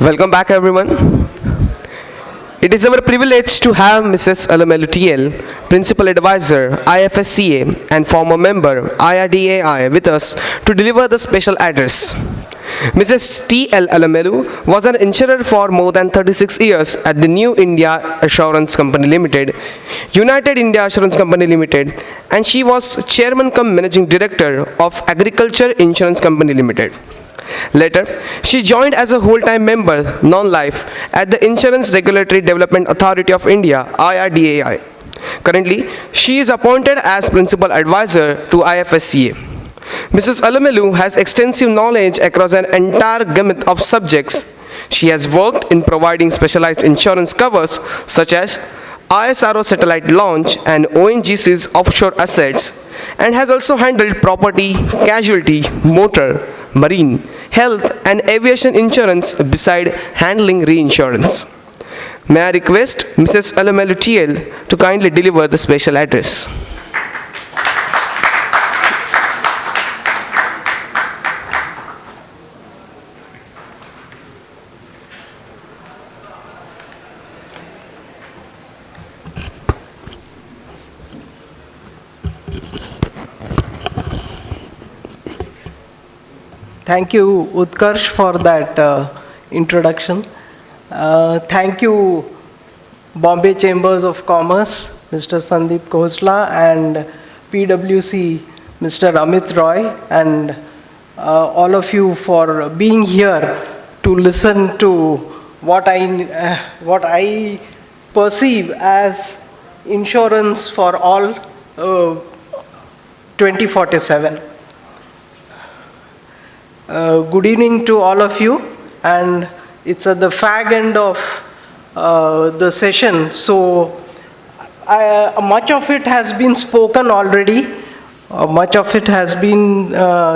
Welcome back, everyone. It is our privilege to have Mrs. Alamelu TL, Principal Advisor, IFSCA, and former member, IRDAI, with us to deliver the special address. Mrs. TL Alamelu was an insurer for more than 36 years at the New India Assurance Company Limited, United India Assurance Company Limited, and she was Chairman cum Managing Director of Agriculture Insurance Company Limited. Later, she joined as a whole-time member, non-life, at the Insurance Regulatory Development Authority of India, IRDAI. Currently, she is appointed as Principal Advisor to IFSCA. Mrs. Alamelu has extensive knowledge across an entire gamut of subjects. She has worked in providing specialized insurance covers such as ISRO satellite launch and ONGC's offshore assets, and has also handled property, casualty, motor, marine, health and aviation insurance beside handling reinsurance. May I request Mrs. Alamelu TL to kindly deliver the special address. Thank you, Utkarsh, for that introduction. Thank you, Bombay Chambers of Commerce, Mr. Sandeep Khosla, and PwC, Mr. Amit Roy, and all of you for being here to listen to what I perceive as insurance for all 2047. Good evening to all of you, and it's at the fag end of the session, so much of it has been spoken already, much of it has been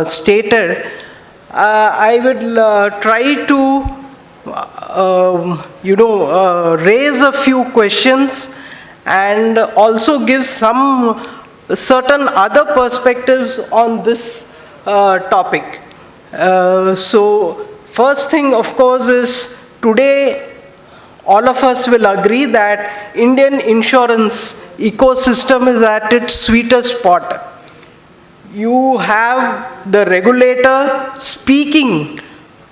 stated. I will try to raise a few questions and also give some certain other perspectives on this topic. So first thing, of course, is today all of us will agree that Indian insurance ecosystem is at its sweetest spot. You have the regulator speaking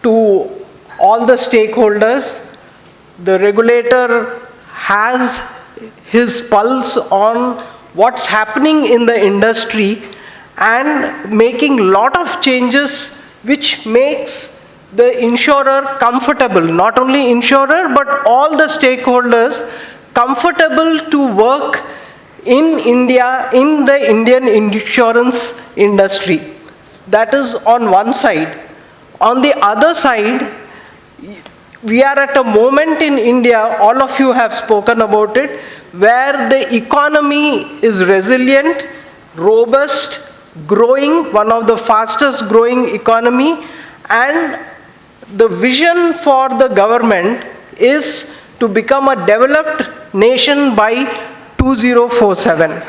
to all the stakeholders. The regulator has his pulse on what's happening in the industry and making a lot of changes which makes the insurer comfortable, not only insurer but all the stakeholders comfortable to work in India, in the Indian insurance industry. That is on one side. On the other side, we are at a moment in India, all of you have spoken about it, where the economy is resilient, robust, growing, one of the fastest growing economy, and the vision for the government is to become a developed nation by 2047.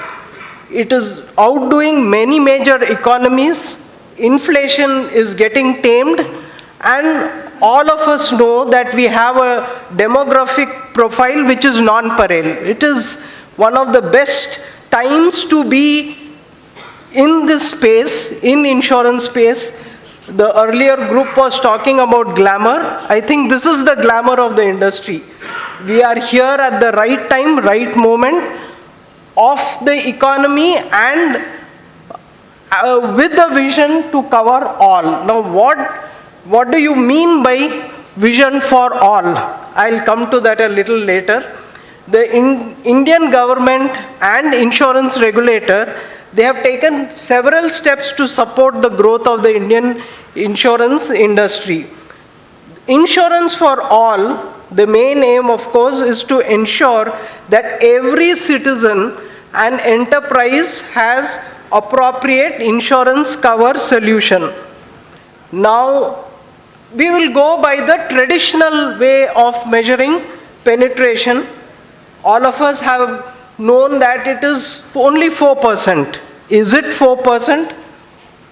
It is outdoing many major economies, inflation is getting tamed, and all of us know that we have a demographic profile which is non-pareil. It is one of the best times to be in this space, in insurance space. The earlier group was talking about glamour. I think this is the glamour of the industry. We are here at the right time, right moment of the economy, and with the vision to cover all. Now what do you mean by vision for all? I'll come to that a little later. The Indian government and insurance regulator, they have taken several steps to support the growth of the Indian insurance industry. Insurance for all, the main aim, of course, is to ensure that every citizen and enterprise has appropriate insurance cover solution. Now, we will go by the traditional way of measuring penetration. All of us have known that it is only 4%. Is it 4%?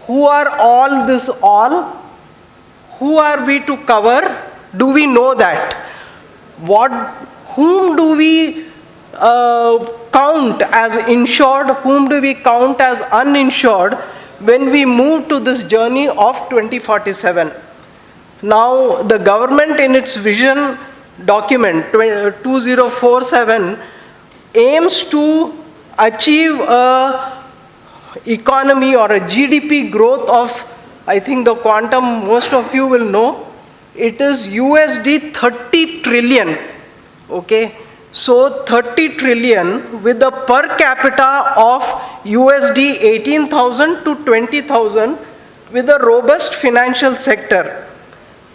Who are all this all? Who are we to cover? Do we know that? Whom do we count as insured, whom do we count as uninsured when we move to this journey of 2047? Now, the government in its vision document 2047 aims to achieve a economy or a GDP growth of, I think the quantum most of you will know, it is USD 30 trillion, okay? So 30 trillion with a per capita of USD 18,000 to 20,000 with a robust financial sector.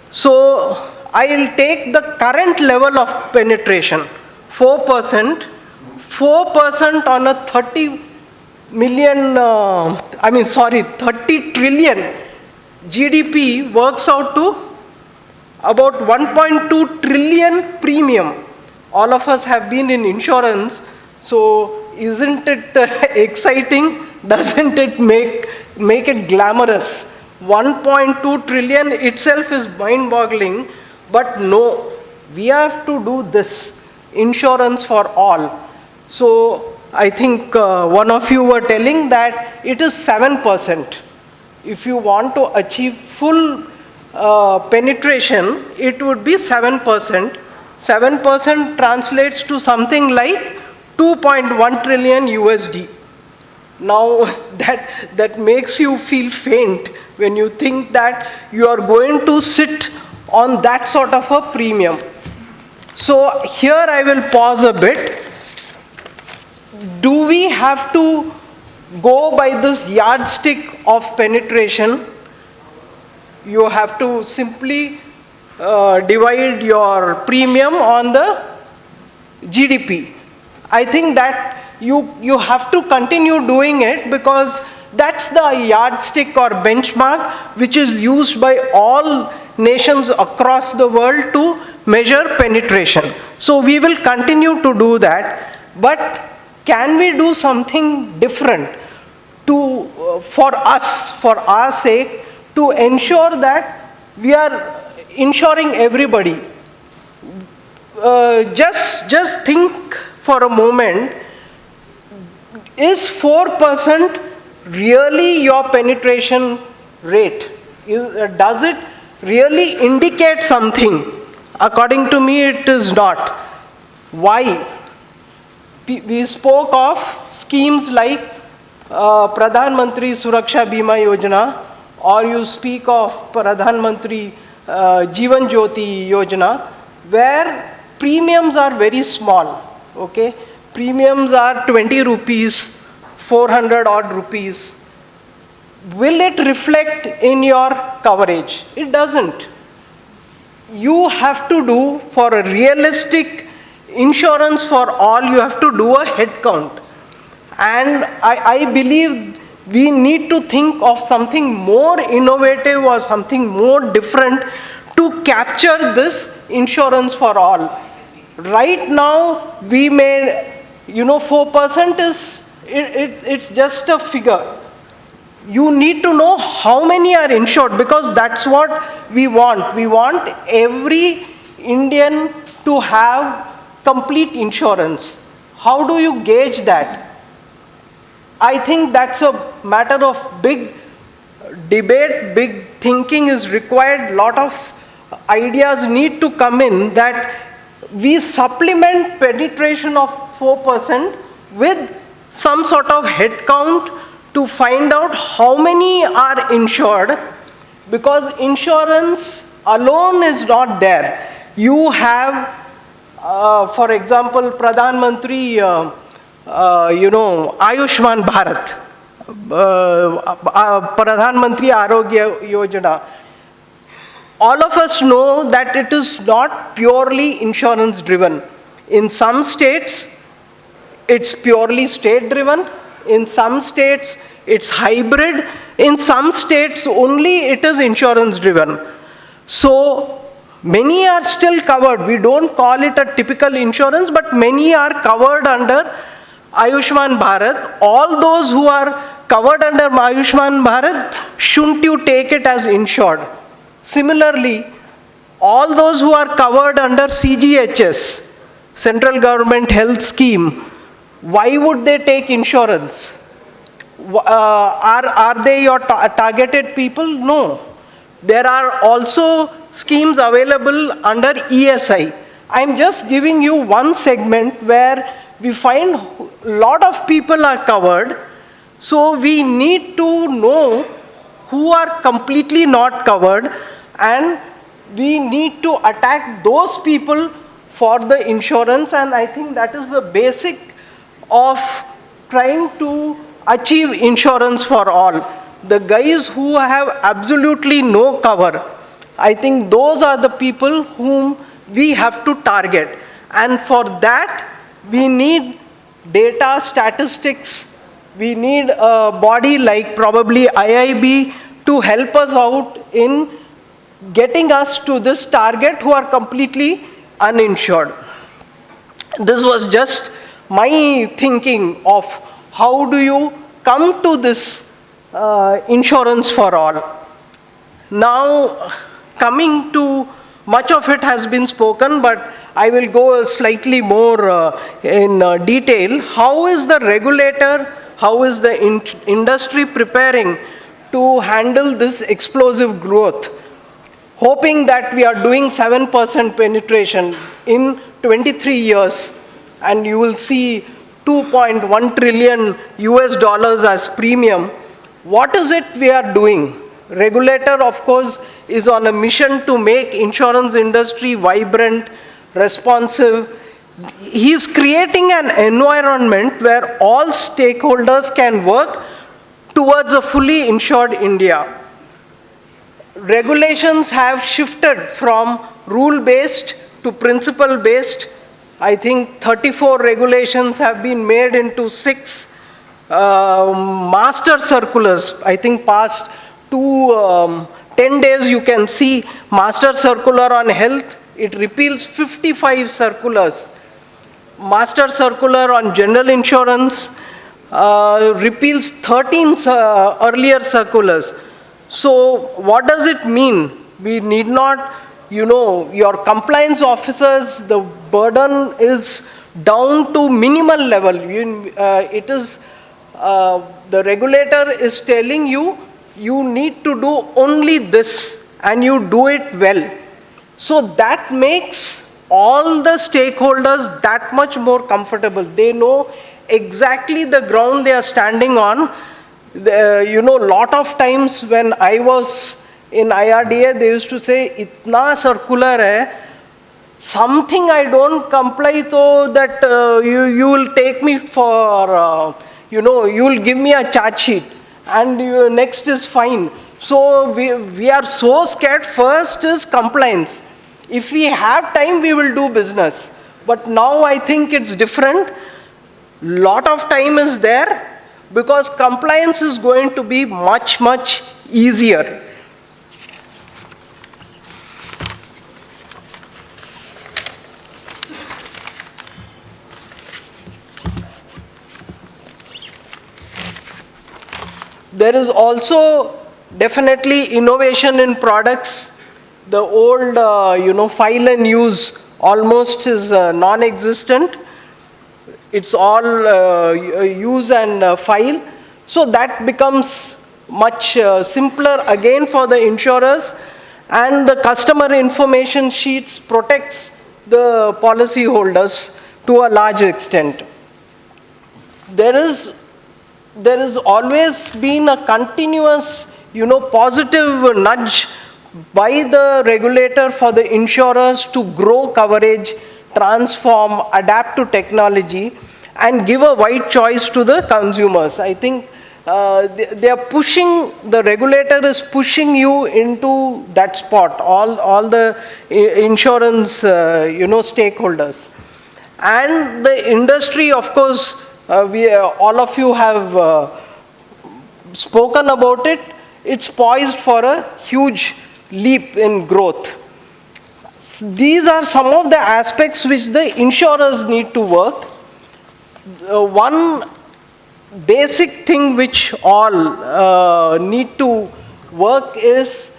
So I'll take the current level of penetration, 4%. 4% on a 30 trillion GDP works out to about 1.2 trillion premium. All of us have been in insurance, so isn't it exciting? Doesn't it make it glamorous? 1.2 trillion itself is mind-boggling, but no, we have to do this, insurance for all. So I think one of you were telling that it is 7%. If you want to achieve full penetration, it would be 7%. 7% translates to something like 2.1 trillion USD. Now that makes you feel faint when you think that you are going to sit on that sort of a premium. So here I will pause a bit. Do we have to go by this yardstick of penetration? You have to simply divide your premium on the GDP. I think that you have to continue doing it because that's the yardstick or benchmark which is used by all nations across the world to measure penetration. So we will continue to do that, but can we do something different for us, for our sake, to ensure that we are insuring everybody? Just think for a moment, is 4% really your penetration rate? Does it really indicate something? According to me, it is not. Why? We spoke of schemes like Pradhan Mantri Suraksha Bima Yojana, or you speak of Pradhan Mantri Jeevan Jyoti Yojana, where premiums are very small, okay? Premiums are 20 rupees, 400 odd rupees. Will it reflect in your coverage? It doesn't. You have to do, for a realistic insurance for all, you have to do a head count. And I believe we need to think of something more innovative or something more different to capture this insurance for all. Right now, we may, 4% it's just a figure. You need to know how many are insured, because that's what we want. We want every Indian to have complete insurance. How do you gauge that? I think that's a matter of big debate, big thinking is required. Lot of ideas need to come in, that we supplement penetration of 4% with some sort of head count to find out how many are insured, because insurance alone is not there. You have, for example, Pradhan Mantri, Ayushman Bharat, Pradhan Mantri Arogya Yojana. All of us know that it is not purely insurance driven. In some states, it's purely state driven. In some states, it's hybrid. In some states, only it is insurance driven. So many are still covered. We don't call it a typical insurance, but many are covered under Ayushman Bharat. All those who are covered under Ayushman Bharat, shouldn't you take it as insured? Similarly, all those who are covered under CGHS, Central Government Health Scheme, why would they take insurance? Are they your targeted people? No. There are also schemes available under ESI. I'm just giving you one segment where we find a lot of people are covered. So we need to know who are completely not covered, and we need to attack those people for the insurance, and I think that is the basic of trying to achieve insurance for all. The guys who have absolutely no cover, I think those are the people whom we have to target. And for that, we need data, statistics, we need a body like probably IIB to help us out in getting us to this target who are completely uninsured. This was just my thinking of how do you come to this insurance for all. Now, coming to, much of it has been spoken, but I will go slightly more in detail. How is the regulator, how is the industry preparing to handle this explosive growth? Hoping that we are doing 7% penetration in 23 years, and you will see 2.1 trillion US dollars as premium. What is it we are doing? Regulator, of course, is on a mission to make insurance industry vibrant, responsive. He is creating an environment where all stakeholders can work towards a fully insured India. Regulations have shifted from rule-based to principle-based. I think 34 regulations have been made into 6 master circulars. I think past 10 days you can see master circular on health. It repeals 55 circulars. Master circular on general insurance repeals 13 earlier circulars. So what does it mean? We need not, your compliance officers, the burden is down to minimal level. It is, the regulator is telling you, you need to do only this, and you do it well. So that makes all the stakeholders that much more comfortable. They know exactly the ground they are standing on. Lot of times when I was in IRDA, they used to say, "Itna circular hai, something I don't comply to that you will take me for, you will give me a charge sheet, and next is fine." So we are so scared. First is compliance. If we have time, we will do business. But now I think it's different. Lot of time is there, because compliance is going to be much, much easier. There is also definitely innovation in products. The old, file and use almost is non-existent. It's all use and file. So that becomes much simpler again for the insurers, and the customer information sheets protects the policy holders to a large extent. There is always been a continuous, positive nudge by the regulator for the insurers to grow coverage, transform, adapt to technology, and give a wide choice to the consumers. I think they are pushing, the regulator is pushing you into that spot, all the insurance, stakeholders. And the industry, of course, all of you have spoken about it. It's poised for a huge leap in growth. These are some of the aspects which the insurers need to work. One basic thing which all need to work is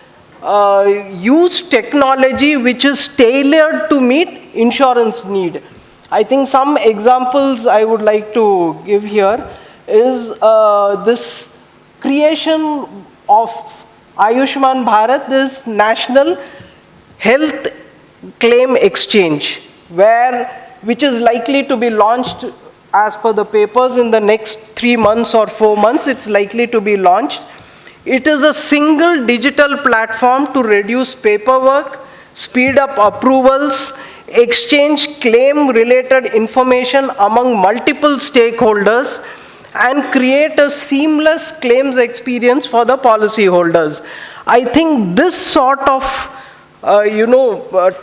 use technology which is tailored to meet insurance need. I think some examples I would like to give here is this creation of Ayushman Bharat, this national health claim exchange, which is likely to be launched as per the papers in the next 3 months or 4 months. It's likely to be launched. It is a single digital platform to reduce paperwork, speed up approvals, exchange claim-related information among multiple stakeholders, and create a seamless claims experience for the policyholders. I think this sort of,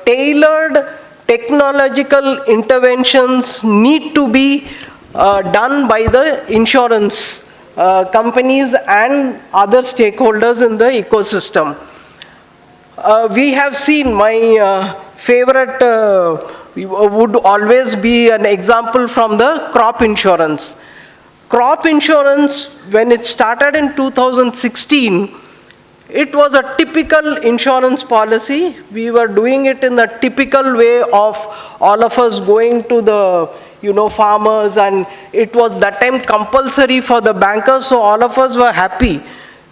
tailored technological interventions need to be done by the insurance companies and other stakeholders in the ecosystem. We have seen, my favorite would always be an example from the crop insurance. Crop insurance, when it started in 2016, it was a typical insurance policy. We were doing it in the typical way of all of us going to the farmers, and it was that time compulsory for the bankers, so all of us were happy.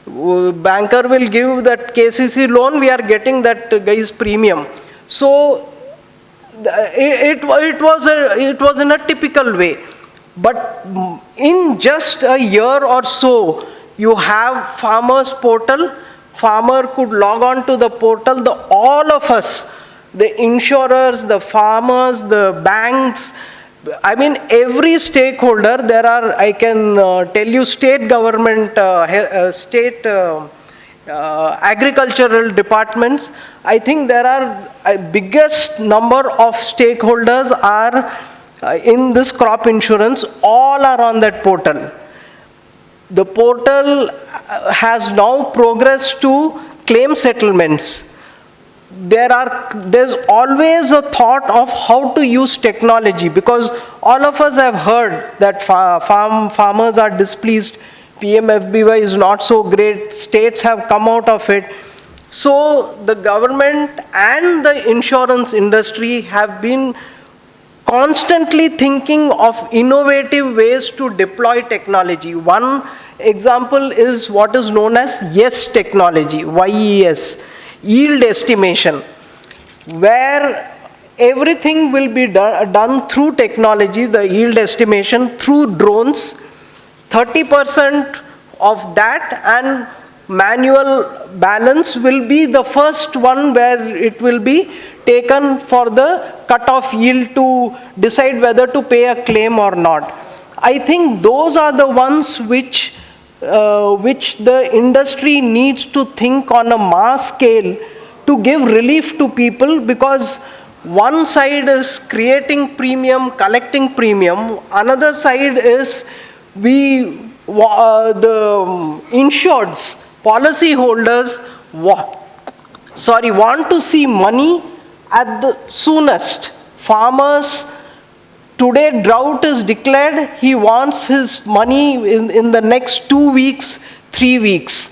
Banker will give that KCC loan, we are getting that guy's premium. So it was in a typical way. But in just a year or so, you have farmers portal. Farmer could log on to the portal. All of us, the insurers, the farmers, the banks, I mean every stakeholder. There are, I can tell you, state government, state agricultural departments. I think there are biggest number of stakeholders are in this crop insurance. All are on that portal. The portal has now progressed to claim settlements. There's always a thought of how to use technology, because all of us have heard that farmers are displeased, PMFBY is not so great, states have come out of it. So the government and the insurance industry have been constantly thinking of innovative ways to deploy technology. One example is what is known as YES technology, YES, yield estimation, where everything will be done through technology, the yield estimation through drones. 30% of that and manual balance will be the first one where it will be taken for the cutoff yield to decide whether to pay a claim or not. I think those are the ones which the industry needs to think on a mass scale to give relief to people, because one side is creating premium, collecting premium, another side is the insureds, policy holders want to see money at the soonest. Farmers, today drought is declared, he wants his money in the next 2 weeks, 3 weeks.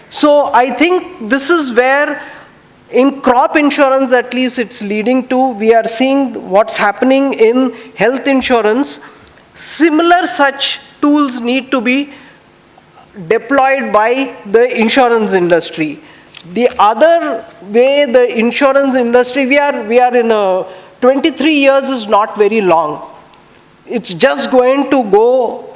So I think this is where, in crop insurance at least it's leading to, we are seeing what's happening in health insurance. Similar such tools need to be deployed by the insurance industry. The other way the insurance industry, we are in a 23 years is not very long. It's just going to go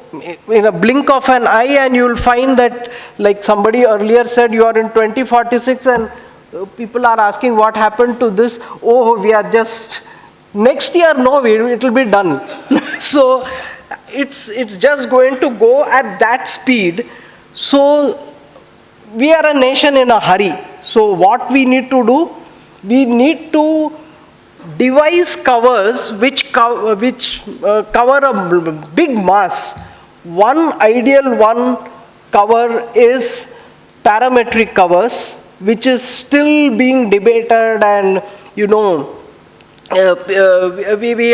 in a blink of an eye, and you will find that, like somebody earlier said, you are in 2046 and people are asking what happened to this. Oh, we are just, next year, no, it will be done. So it's just going to go at that speed. So we are a nation in a hurry. So what we need to do, we need to devise covers which cover a big mass. One ideal cover is parametric covers, which is still being debated, and we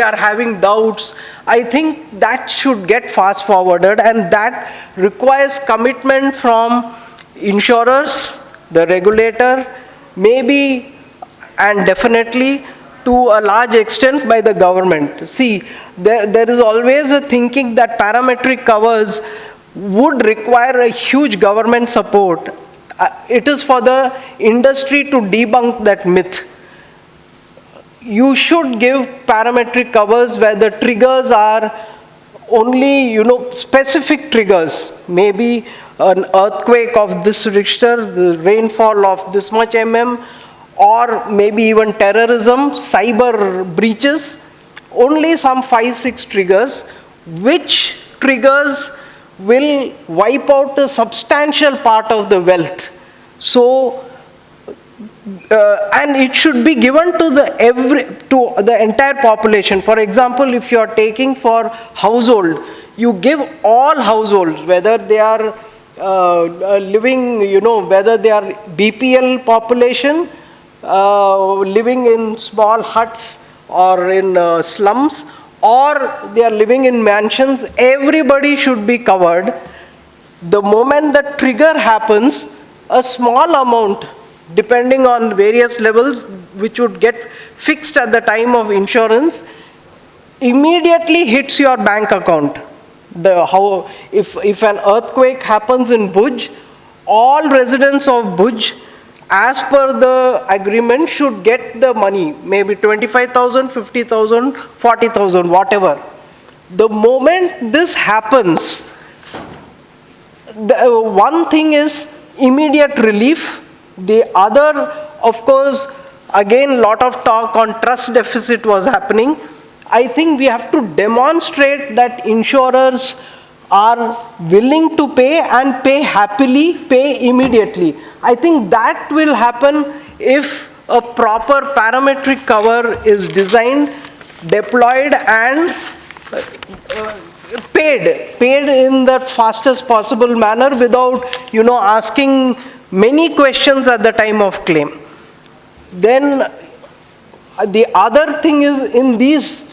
are having doubts. I think that should get fast forwarded, and that requires commitment from insurers, the regulator, maybe and definitely to a large extent by the government. See, there is always a thinking that parametric covers would require a huge government support. It is for the industry to debunk that myth. You should give parametric covers where the triggers are only, specific triggers. Maybe an earthquake of this Richter, the rainfall of this much mm, or maybe even terrorism, cyber breaches. Only some 5-6 triggers, which triggers will wipe out a substantial part of the wealth. So, and it should be given to the entire population. For example, if you are taking for household, you give all households, whether they are living, whether they are BPL population, living in small huts or in slums, or they are living in mansions, everybody should be covered. The moment the trigger happens, a small amount, depending on various levels, which would get fixed at the time of insurance, immediately hits your bank account. If an earthquake happens in Bhuj, all residents of Bhuj, as per the agreement, should get the money, maybe 25,000, 50,000, 40,000, whatever. The moment this happens, the one thing is immediate relief. The other, of course, again, lot of talk on trust deficit was happening. I think we have to demonstrate that insurers are willing to pay and pay happily, pay immediately. I think that will happen if a proper parametric cover is designed, deployed, and paid in the fastest possible manner without, asking many questions at the time of claim. Then the other thing is, in these,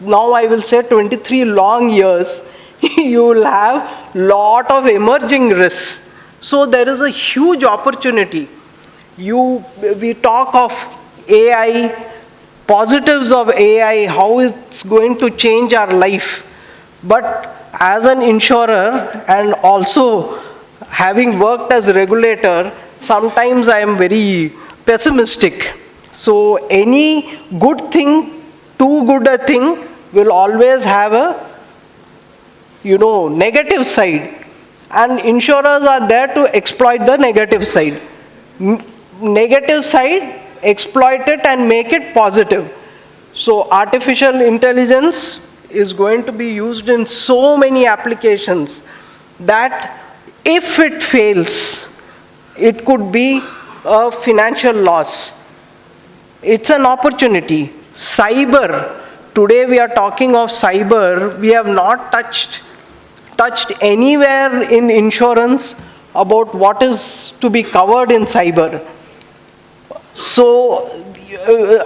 now I will say 23 long years, you will have lot of emerging risks. So there is a huge opportunity. We talk of AI, positives of AI, how it's going to change our life. But as an insurer, and also having worked as a regulator, sometimes I am very pessimistic. So any good thing, too good a thing, will always have a negative side. And insurers are there to exploit the negative side. Negative side, exploit it and make it positive. So artificial intelligence is going to be used in so many applications that if it fails, it could be a financial loss. It's an opportunity. Cyber, today we are talking of cyber, we have not touched anywhere in insurance about what is to be covered in cyber. So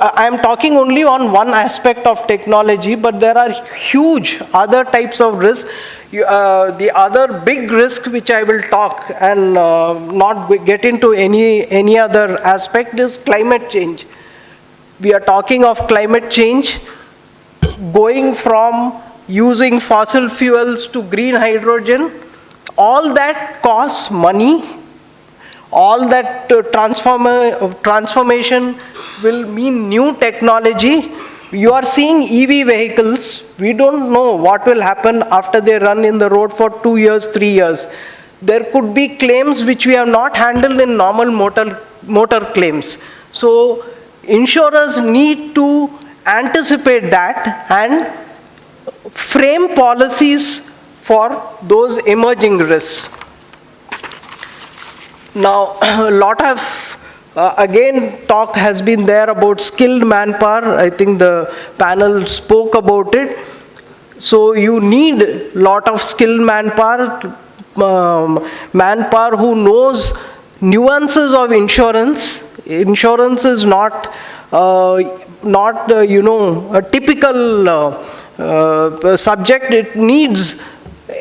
I am talking only on one aspect of technology, but there are huge other types of risks. The other big risk which I will talk and not get into any other aspect is climate change. We are talking of climate change going from using fossil fuels to green hydrogen. All that costs money. All that transformation will mean new technology. You are seeing EV vehicles. We don't know what will happen after they run in the road for 2 years, 3 years. There could be claims which we have not handled in normal motor claims. So insurers need to anticipate that and frame policies for those emerging risks. Now, a lot of, again, talk has been there about skilled manpower. I think the panel spoke about it. So you need a lot of skilled manpower, manpower who knows nuances of insurance. Insurance is not a typical subject. It needs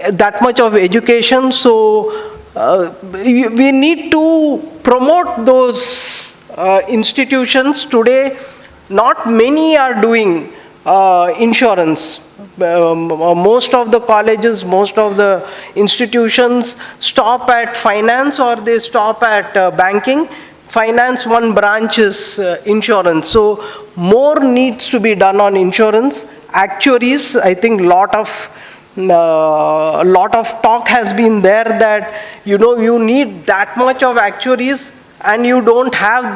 that much of education. So we need to promote those institutions today, not many are doing insurance. Most of the colleges, most of the institutions stop at finance, or they stop at banking. Finance, one branch is insurance. So more needs to be done on insurance. Actuaries, I think lot of talk has been there that, you need that much of actuaries, and you don't have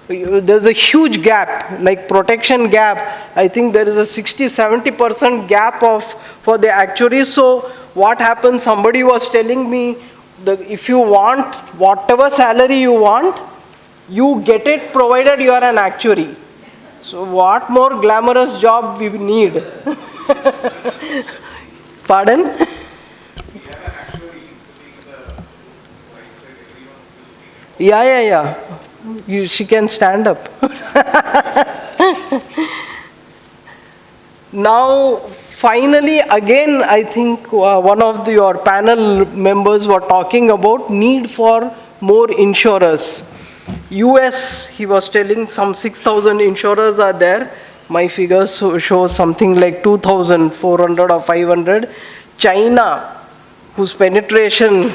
there's a huge gap, like protection gap. I think there is a 60-70% gap for the actuaries. So what happens, somebody was telling me, if you want whatever salary you want, you get it provided you are an actuary. So what more glamorous job we need? Pardon? Yeah. She can stand up. Now, finally, again, I think one of your panel members were talking about need for more insurers. US, he was telling, some 6,000 insurers are there. My figures show something like 2,400 or 500. China, whose penetration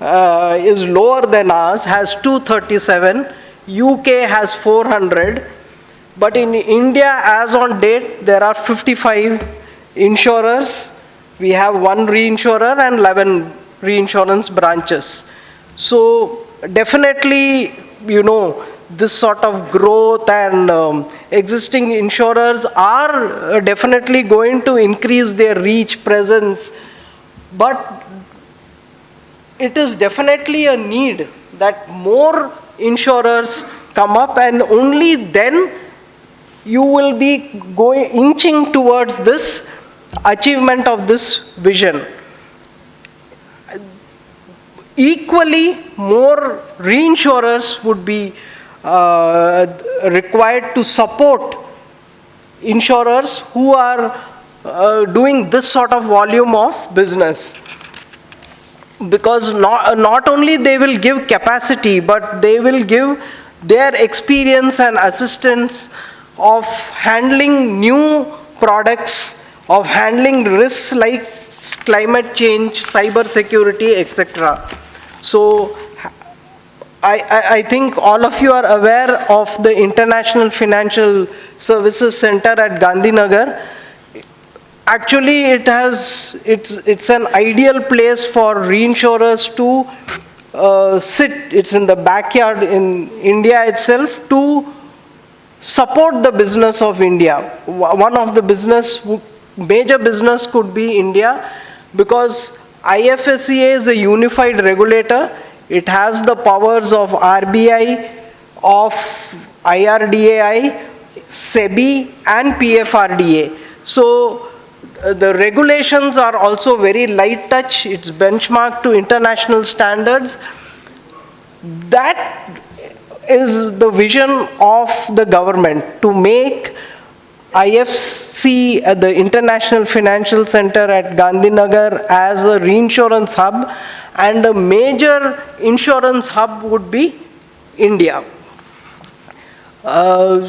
is lower than ours, has 237. UK has 400. But in India, as on date, there are 55 insurers. We have 1 reinsurer and 11 reinsurance branches. So definitely, this sort of growth and existing insurers are definitely going to increase their reach, presence. But it is definitely a need that more insurers come up, and only then you will be inching towards this achievement of this vision. Equally, more reinsurers would be required to support insurers who are doing this sort of volume of business. Because not only they will give capacity, but they will give their experience and assistance of handling new products, of handling risks like climate change, cyber security, etc. So I think all of you are aware of the International Financial Services Center at Gandhinagar. Actually, it's an ideal place for reinsurers to sit. It's in the backyard in India itself to support the business of India. One of the major business could be India, because IFSCA is a unified regulator. It has the powers of RBI, of IRDAI, SEBI, and PFRDA. So the regulations are also very light touch. It's benchmarked to international standards. That is the vision of the government, to make IFC, the International Financial Center at Gandhinagar, as a reinsurance hub, and a major insurance hub would be India. Now,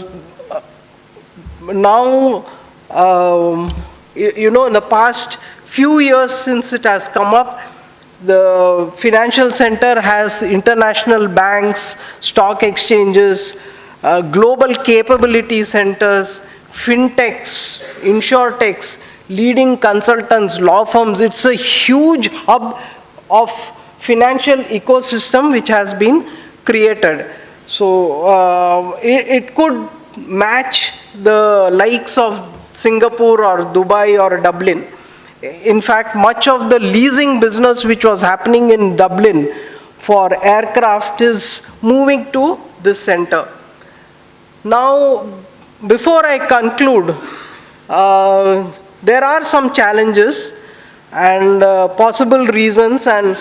in the past few years since it has come up, the financial center has international banks, stock exchanges, global capability centers, fintechs, insurtechs, leading consultants, law firms. It's a huge hub of financial ecosystem which has been created. So it could match the likes of Singapore or Dubai or Dublin. In fact, much of the leasing business which was happening in Dublin for aircraft is moving to this center. Now, before I conclude, there are some challenges and possible reasons, and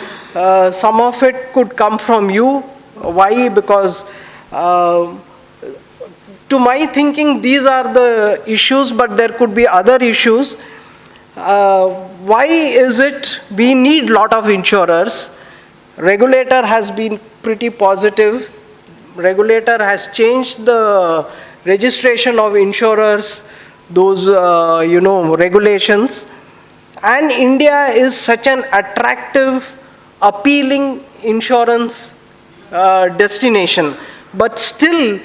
some of it could come from you. Why? Because to my thinking, these are the issues, but there could be other issues. Why is it we need lot of insurers? Regulator has been pretty positive. regulator has changed the registration of insurers, those, regulations. And India is such an attractive, appealing insurance destination. But still,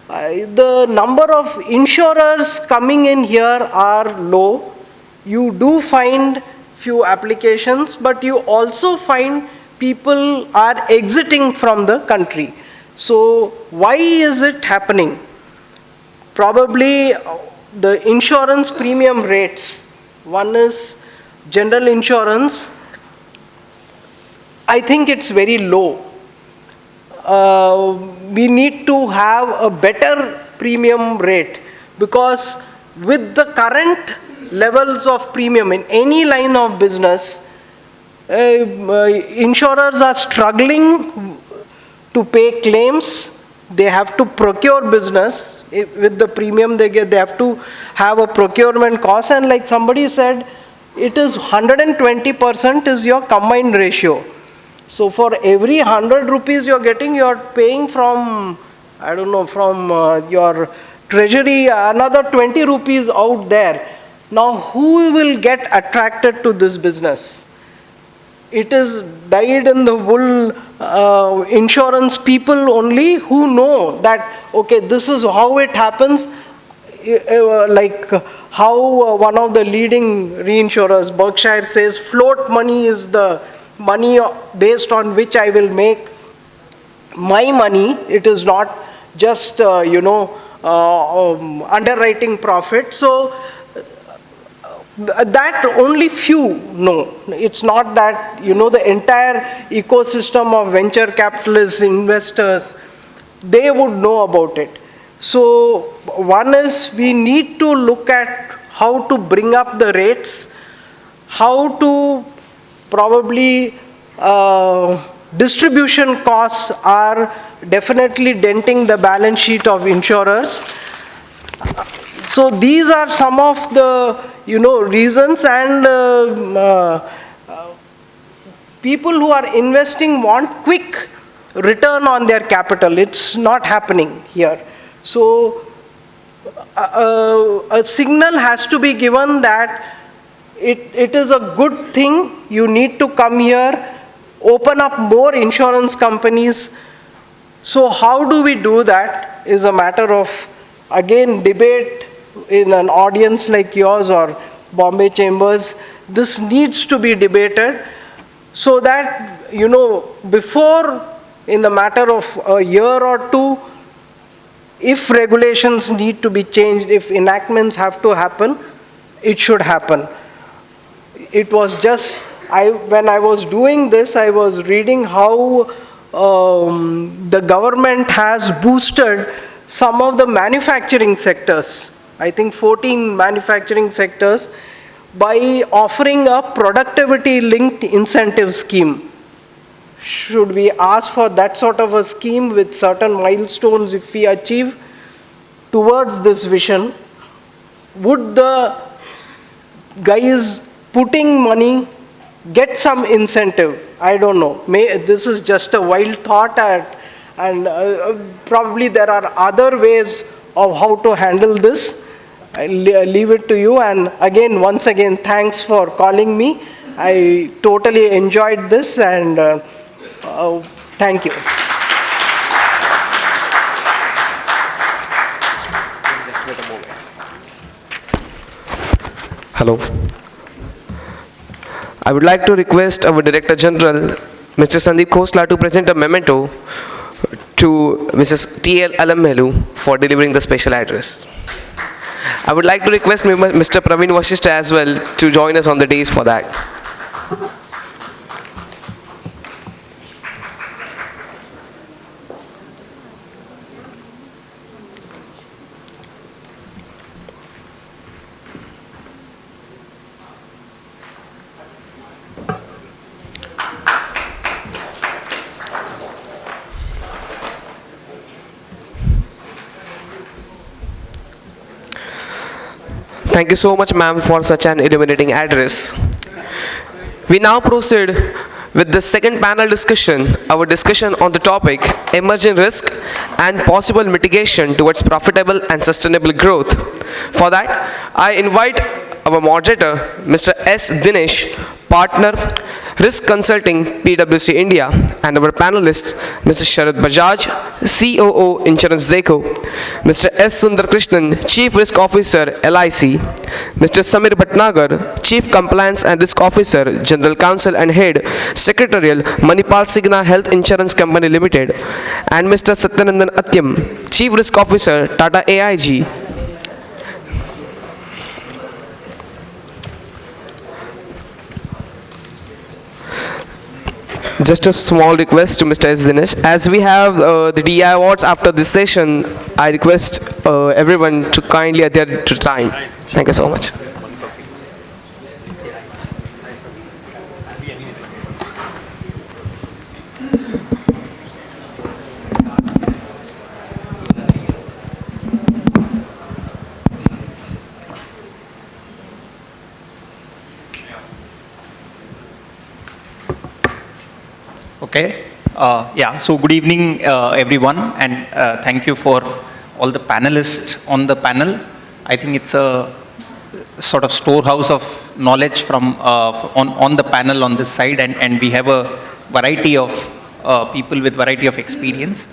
the number of insurers coming in here are low. You do find few applications, but you also find people are exiting from the country. So why is it happening? Probably the insurance premium rates. One is general insurance. I think it's very low. We need to have a better premium rate, because with the current levels of premium in any line of business, insurers are struggling to pay claims. They have to procure business. With the premium they get, they have to have a procurement cost. And like somebody said, it is 120% is your combined ratio. So for every 100 rupees you're getting, you're paying from, I don't know, from your treasury, another 20 rupees out there. Now who will get attracted to this business? It is dyed in the wool insurance people only who know that, okay, this is how it happens. Like how one of the leading reinsurers, Berkshire, says float money is the money based on which I will make my money. It is not just, underwriting profit. So that only few know. It's not that, the entire ecosystem of venture capitalists, investors, they would know about it. So one is we need to look at how to bring up the rates, how to probably distribution costs are definitely denting the balance sheet of insurers. So these are some of the reasons, and people who are investing want quick return on their capital. It's not happening here. So a signal has to be given that it is a good thing. You need to come here, open up more insurance companies. So how do we do that is a matter of, again, debate in an audience like yours or Bombay Chambers. This needs to be debated so that, before, in the matter of a year or two, if regulations need to be changed, if enactments have to happen, it should happen. It was just, when I was doing this, I was reading how the government has boosted some of the manufacturing sectors, I think 14 manufacturing sectors, by offering a productivity-linked incentive scheme. Should we ask for that sort of a scheme with certain milestones if we achieve towards this vision? Would the guys putting money get some incentive? I don't know. This is just a wild thought, and probably there are other ways of how to handle this. I'll leave it to you. And again, once again, thanks for calling me. I totally enjoyed this, and thank you. Just wait a moment. Hello. I would like to request our Director General, Mr. Sandeep Khosla, to present a memento to Mrs. TL Alamelu for delivering the special address. I would like to request Mr. Praveen Vashishta as well to join us on the days for that. Thank you so much, ma'am, for such an illuminating address. We now proceed With this second panel discussion, our discussion on the topic emerging risk and possible mitigation towards profitable and sustainable growth. For that, I invite our moderator, Mr. S. Dinesh, partner, Risk Consulting, PwC India, and our panelists, Mr. Sharad Bajaj, COO, Insurance Deco, Mr. S. Sundar Krishnan, Chief Risk Officer, LIC, Mr. Samir Bhatnagar, Chief Compliance and Risk Officer, General Counsel and Head, Secretarial, Manipal Signa Health Insurance Company Limited, and Mr. Satyanandan Atyam, Chief Risk Officer, Tata AIG. Just a small request to Mr. S. Dinesh. As we have the DI awards after this session, I request everyone to kindly adhere to time. Thank you so much. Okay. So good evening, everyone, and thank you for all the panelists on the panel. I think it's a sort of storehouse of knowledge from on the panel on this side, and we have a variety of people with variety of experience.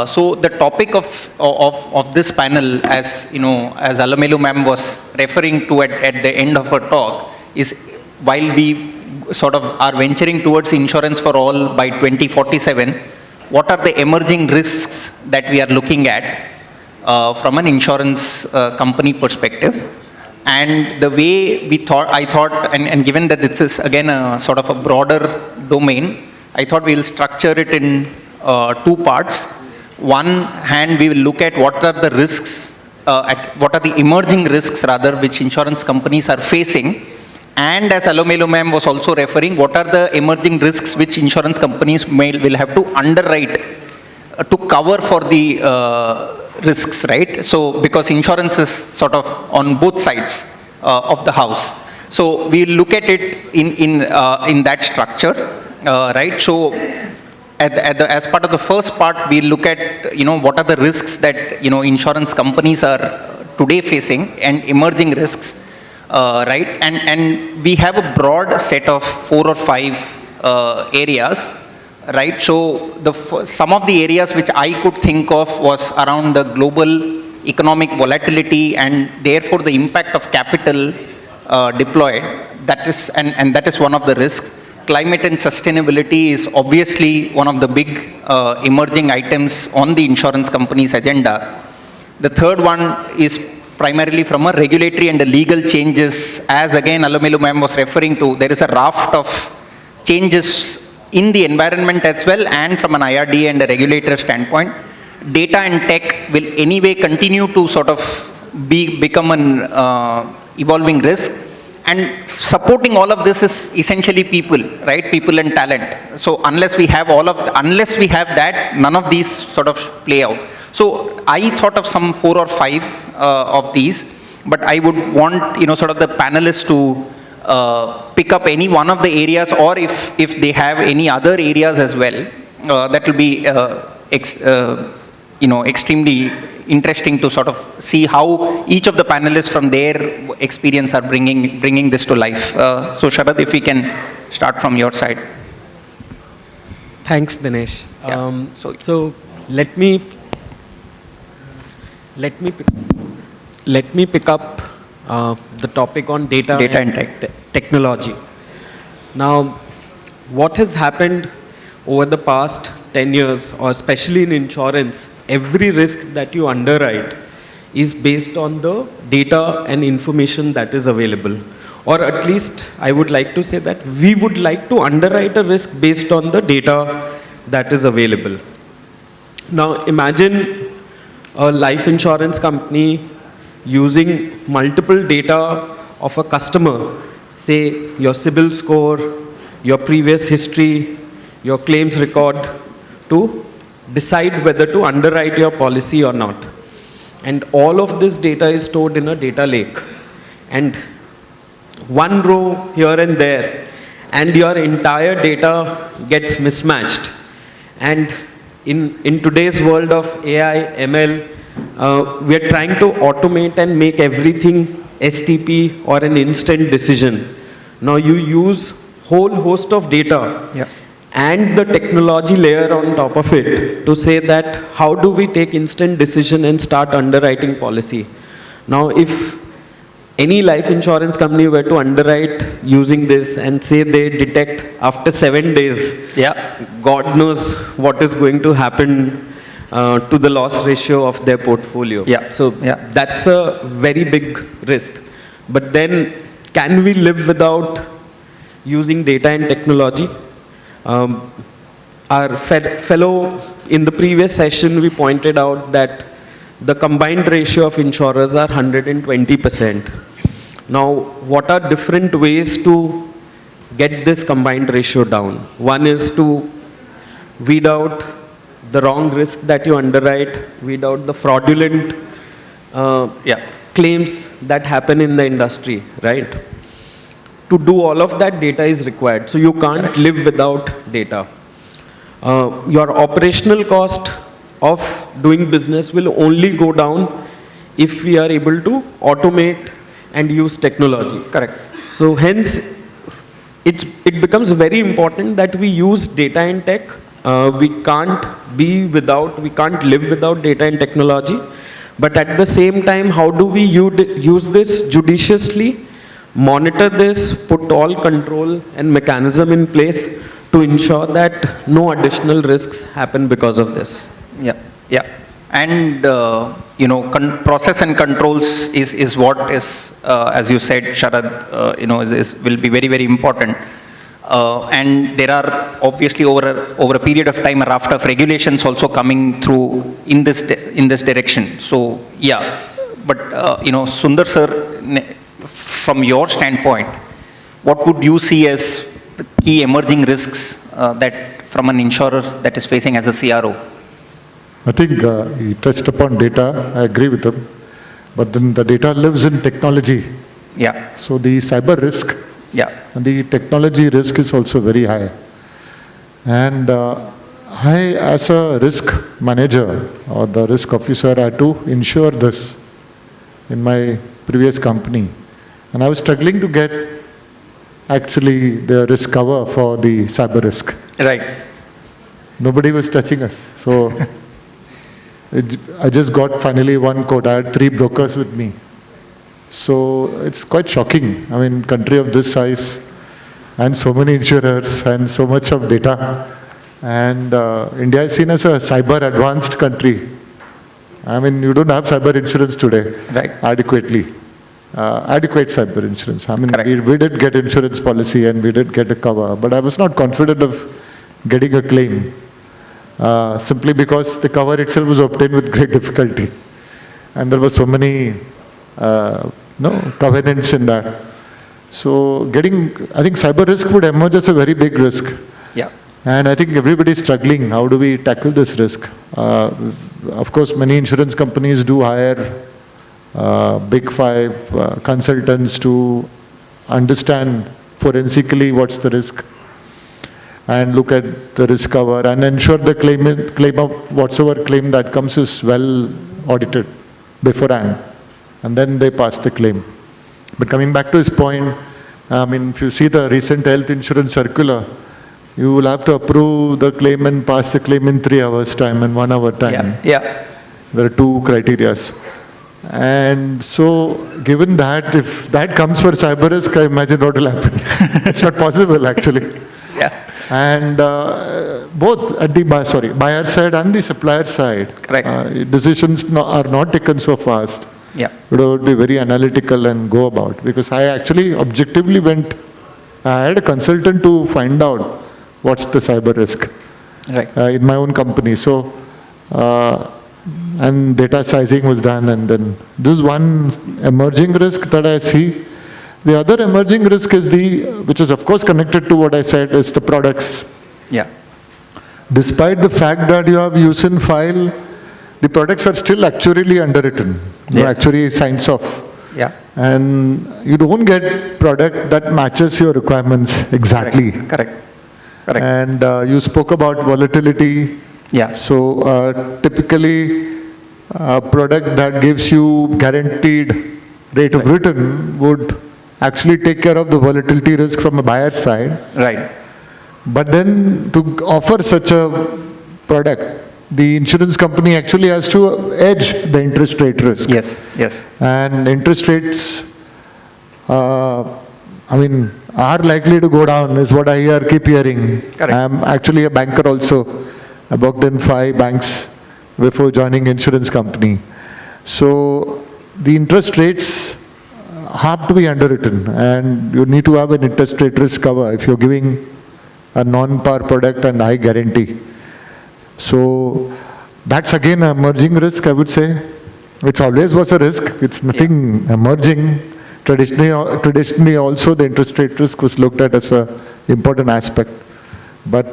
So the topic of this panel, as you know, as Alamelu ma'am was referring to at the end of her talk, is while we sort of are venturing towards insurance for all by 2047, what are the emerging risks that we are looking at from an insurance company perspective? And the way I thought, and given that this is again a sort of a broader domain, I thought we'll structure it in two parts. One hand, we will look at what are the risks, what are the emerging risks rather, which insurance companies are facing. And as Alamelu ma'am was also referring, what are the emerging risks which insurance companies will have to underwrite to cover for the risks, right? So because insurance is sort of on both sides of the house. So we'll look at it in that structure, right? So as part of the first part, we'll look at, what are the risks that, insurance companies are today facing and emerging risks. Right, and we have a broad set of 4 or 5 areas, right? So some of the areas which I could think of was around the global economic volatility and therefore the impact of capital deployed. That is, and that is one of the risks. Climate and sustainability is obviously one of the big emerging items on the insurance company's agenda. The third one is primarily from a regulatory and a legal changes, as again Alamelu ma'am was referring to. There is a raft of changes in the environment as well, and from an IRDA and a regulator standpoint. Data and tech will anyway continue to sort of become an evolving risk, and supporting all of this is essentially people, right? People and talent. So unless we have that, none of these sort of play out. So I thought of some 4 or 5 of these, but I would want, sort of the panelists to pick up any one of the areas, or if they have any other areas as well. That will be, extremely interesting to sort of see how each of the panelists from their experience are bringing this to life. So Sharad, if we can start from your side. Thanks, Dinesh. Yeah. So let me pick up the topic on data and technology. Now, what has happened over the past 10 years, or especially in insurance, every risk that you underwrite is based on the data and information that is available. Or at least I would like to say that we would like to underwrite a risk based on the data that is available. Now imagine a life insurance company using multiple data of a customer, say your CIBIL score, your previous history, your claims record, to decide whether to underwrite your policy or not. And all of this data is stored in a data lake. And one row here and there, and your entire data gets mismatched. And in today's world of AI, ML, we are trying to automate and make everything STP or an instant decision. Now you use whole host of data and the technology layer on top of it to say that how do we take instant decision and start underwriting policy. Now if any life insurance company were to underwrite using this and say they detect after 7 days, God knows what is going to happen to the loss ratio of their portfolio. So that's a very big risk. But then can we live without using data and technology? Our fellow in the previous session, we pointed out that the combined ratio of insurers are 120%. Now, what are different ways to get this combined ratio down? One is to weed out the wrong risk that you underwrite, weed out the fraudulent claims that happen in the industry, right? To do all of that, data is required. So you can't live without data. Your operational cost of doing business will only go down if we are able to automate and use technology. Correct. So hence, it becomes very important that we use data and tech. We can't live without data and technology. But at the same time, how do we use this judiciously, monitor this, put all control and mechanism in place to ensure that no additional risks happen because of this? And, process and controls is what is, as you said, Sharad, will be very, very important. And there are obviously over a period of time a raft of regulations also coming through in this direction. So, but, Sundar sir, from your standpoint, what would you see as the key emerging risks that from an insurer that is facing as a CRO? I think he touched upon data. I agree with him. But then the data lives in technology. So the cyber risk and the technology risk is also very high. And I, as a risk manager or the risk officer, had to insure this in my previous company. And I was struggling to get actually the risk cover for the cyber risk. Right. Nobody was touching us. So I just got finally one quote. I had 3 brokers with me. So it's quite shocking. I mean, country of this size and so many insurers and so much of data. And India is seen as a cyber advanced country. I mean, you don't have cyber insurance today adequately. Adequate cyber insurance. I mean, we did get insurance policy and we did get a cover, but I was not confident of getting a claim. Simply because the cover itself was obtained with great difficulty. And there were so many covenants in that. So I think cyber risk would emerge as a very big risk. And I think everybody is struggling. How do we tackle this risk? Of course, many insurance companies do hire big 5 consultants to understand forensically what's the risk and look at the risk cover and ensure the claim of whatsoever claim that comes is well audited beforehand, and then they pass the claim. But coming back to his point, I mean, if you see the recent health insurance circular, you will have to approve the claim and pass the claim in 3 hours time and 1 hour time. There are 2 criteria. And so, given that, if that comes for cyber risk, I imagine what will happen. It's not possible, actually. And both at the buyer side and the supplier side, decisions are not taken so fast. It would be very analytical and go about. Because I actually objectively I had a consultant to find out what's the cyber risk in my own company. So, and data sizing was done, and then this is one emerging risk that I see. The other emerging risk is which is of course connected to what I said, is the products. Despite the fact that you have use in file, the products are still actuarially underwritten. No actuary signs off. Yeah. And you don't get product that matches your requirements exactly. Correct. Correct. And you spoke about volatility. Yeah. So typically, a product that gives you guaranteed rate of return would actually take care of the volatility risk from a buyer's side. Right. But then to offer such a product, the insurance company actually has to edge the interest rate risk. Yes. Yes. And interest rates, are likely to go down is what I keep hearing. Correct. I'm actually a banker also. I worked in 5 banks before joining insurance company. So the interest rates have to be underwritten, and you need to have an interest rate risk cover if you're giving a non-par product and high guarantee. So that's again an emerging risk, I would say. It always was a risk. It's nothing emerging. Traditionally also the interest rate risk was looked at as an important aspect. But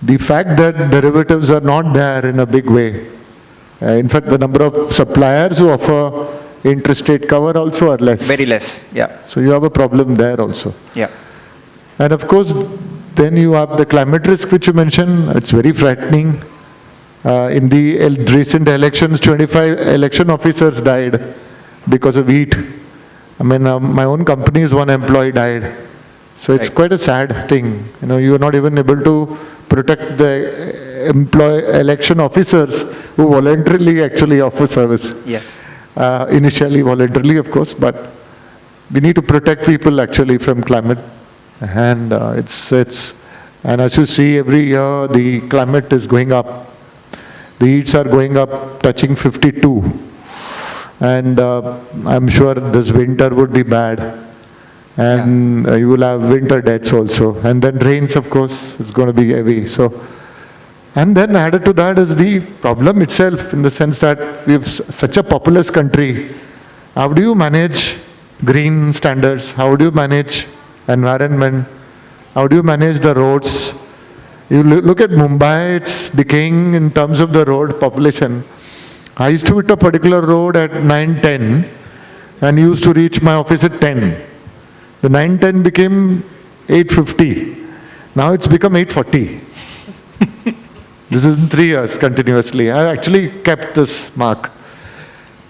the fact that derivatives are not there in a big way, in fact the number of suppliers who offer interest rate cover also are less. Very less. Yeah. So you have a problem there also. Yeah. And of course, then you have the climate risk which you mentioned. It's very frightening. In the recent elections, 25 election officers died because of heat. My own company's one employee died. So it's quite a sad thing. You're not even able to protect the election officers who voluntarily actually offer service. Yes. Initially voluntarily, of course, but we need to protect people actually from climate. And and as you see, every year the climate is going up. The heats are going up, touching 52. And I'm sure this winter would be bad. And you will have winter deaths also. And then rains, of course, is going to be heavy. So, and then added to that is the problem itself, in the sense that we have such a populous country. How do you manage green standards? How do you manage environment? How do you manage the roads? You look at Mumbai, it's decaying in terms of the road population. I used to hit a particular road at 9:10 and used to reach my office at 10. The 9:10 became 8:50. Now it's become 8:40. This is in 3 years continuously. I actually kept this mark.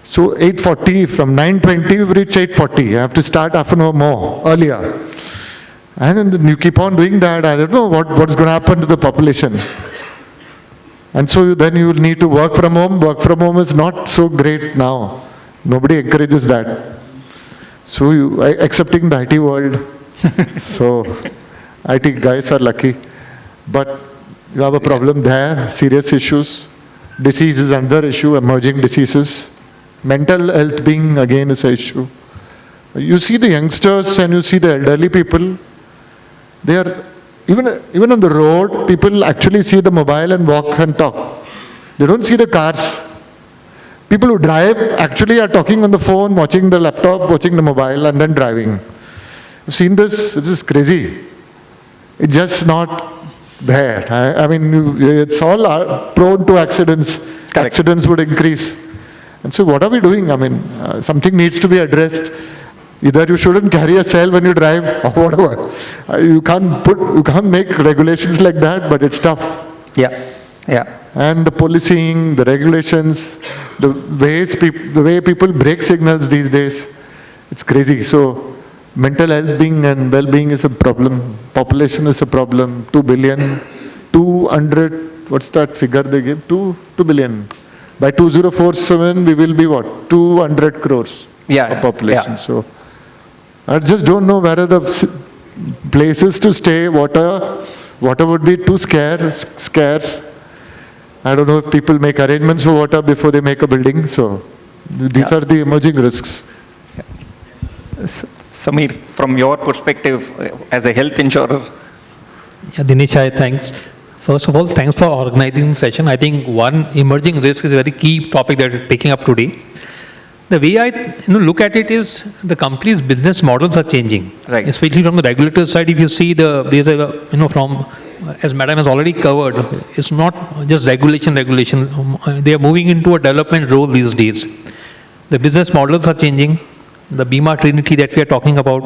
So 8:40, from 9:20 we've reached 8:40. I have to start half an hour more, earlier. And then you keep on doing that, I don't know what's going to happen to the population. And so then you will need to work from home. Work from home is not so great now. Nobody encourages that. So accepting the IT world. So IT guys are lucky. But you have a problem there, serious issues. Disease is another issue, emerging diseases. Mental health being again is an issue. You see the youngsters and you see the elderly people. They are, even on the road, people actually see the mobile and walk and talk. They don't see the cars. People who drive actually are talking on the phone, watching the laptop, watching the mobile, and then driving. You've seen this? This is crazy. It's just not there. It's all prone to accidents. Correct. Accidents would increase. And so what are we doing? Something needs to be addressed. Either you shouldn't carry a cell when you drive or whatever. You can't make regulations like that, but it's tough. Yeah. Yeah. And the policing, the regulations, the way people break signals these days, it's crazy. So mental health and well-being is a problem. Population is a problem. 2 billion, 200, what's that figure they give? 2 billion. By 2047, we will be what? 200 crores of population. Yeah. So I just don't know where are the places to stay. Water would be too scarce. I don't know if people make arrangements for water before they make a building. So these are the emerging risks. Samir, from your perspective as a health insurer. Yeah, Dinesh, thanks. First of all, thanks for organizing the session. I think one emerging risk is a very key topic that we're picking up today. The way I look at it is the company's business models are changing. Right. Especially from the regulator side, if you see there's a, from, as Madam has already covered, it's not just regulation. They are moving into a development role these days. The business models are changing. the Bima Trinity that we are talking about,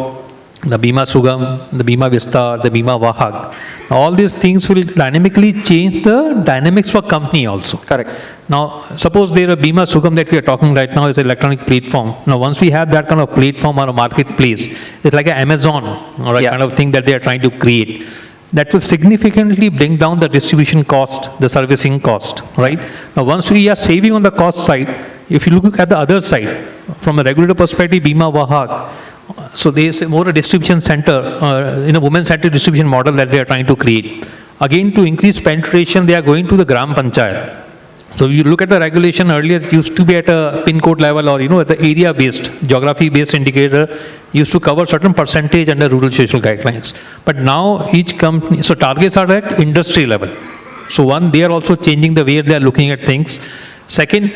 the Bima Sugam, the Bima Vistar, the Bima Vahak, all these things will dynamically change the dynamics for company also. Correct. Now, suppose there a Bima Sugam that we are talking right now is an electronic platform. Now, once we have that kind of platform or a marketplace, it's like an Amazon or a kind of thing that they are trying to create. That will significantly bring down the distribution cost, the servicing cost, right? Now, once we are saving on the cost side, if you look at the other side, from a regulator perspective, Bima Vahak, so there is more a distribution center, in a women-centered distribution model that they are trying to create. Again, to increase penetration, they are going to the Gram Panchayat. So you look at the regulation earlier, it used to be at a pin code level or, at the area-based, geography-based indicator, used to cover certain percentage under rural social guidelines. But now each company, so targets are at industry level. So one, they are also changing the way they are looking at things. Second,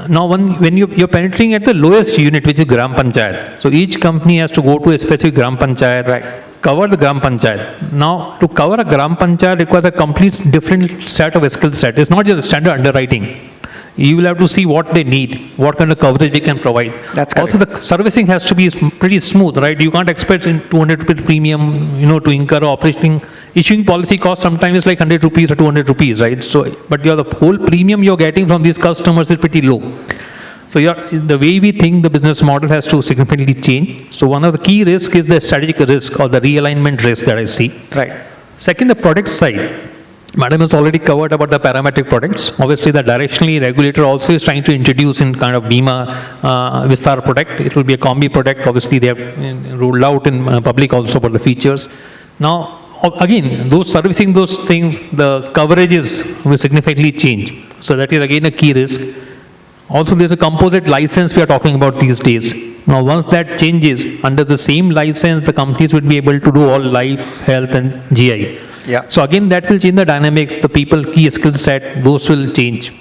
now when you're penetrating at the lowest unit, which is Gram Panchayat. So each company has to go to a specific Gram Panchayat, cover the Gram Panchayat. Now, to cover a Gram Panchayat requires a complete different set of skill set. It's not just standard underwriting. You will have to see what they need, what kind of coverage they can provide. That's also, the servicing has to be pretty smooth, right? You can't expect in 200 rupee premium, to incur operating. Issuing policy cost sometimes is like 100 rupees or 200 rupees, right? So, but the whole premium you're getting from these customers is pretty low. So the way we think the business model has to significantly change. So one of the key risks is the strategic risk or the realignment risk that I see. Right. Second, the product side. Madam has already covered about the parametric products. Obviously, the directionally regulator also is trying to introduce in kind of Bima Vistar product. It will be a combi product. Obviously, they have rolled out in public also about the features. Now, again, those servicing those things, the coverages will significantly change. So that is again a key risk. Also, there's a composite license we are talking about these days. Now, once that changes, under the same license, the companies will be able to do all life, health, and GI. Yeah. So again, that will change the dynamics, the people, key skill set, those will change.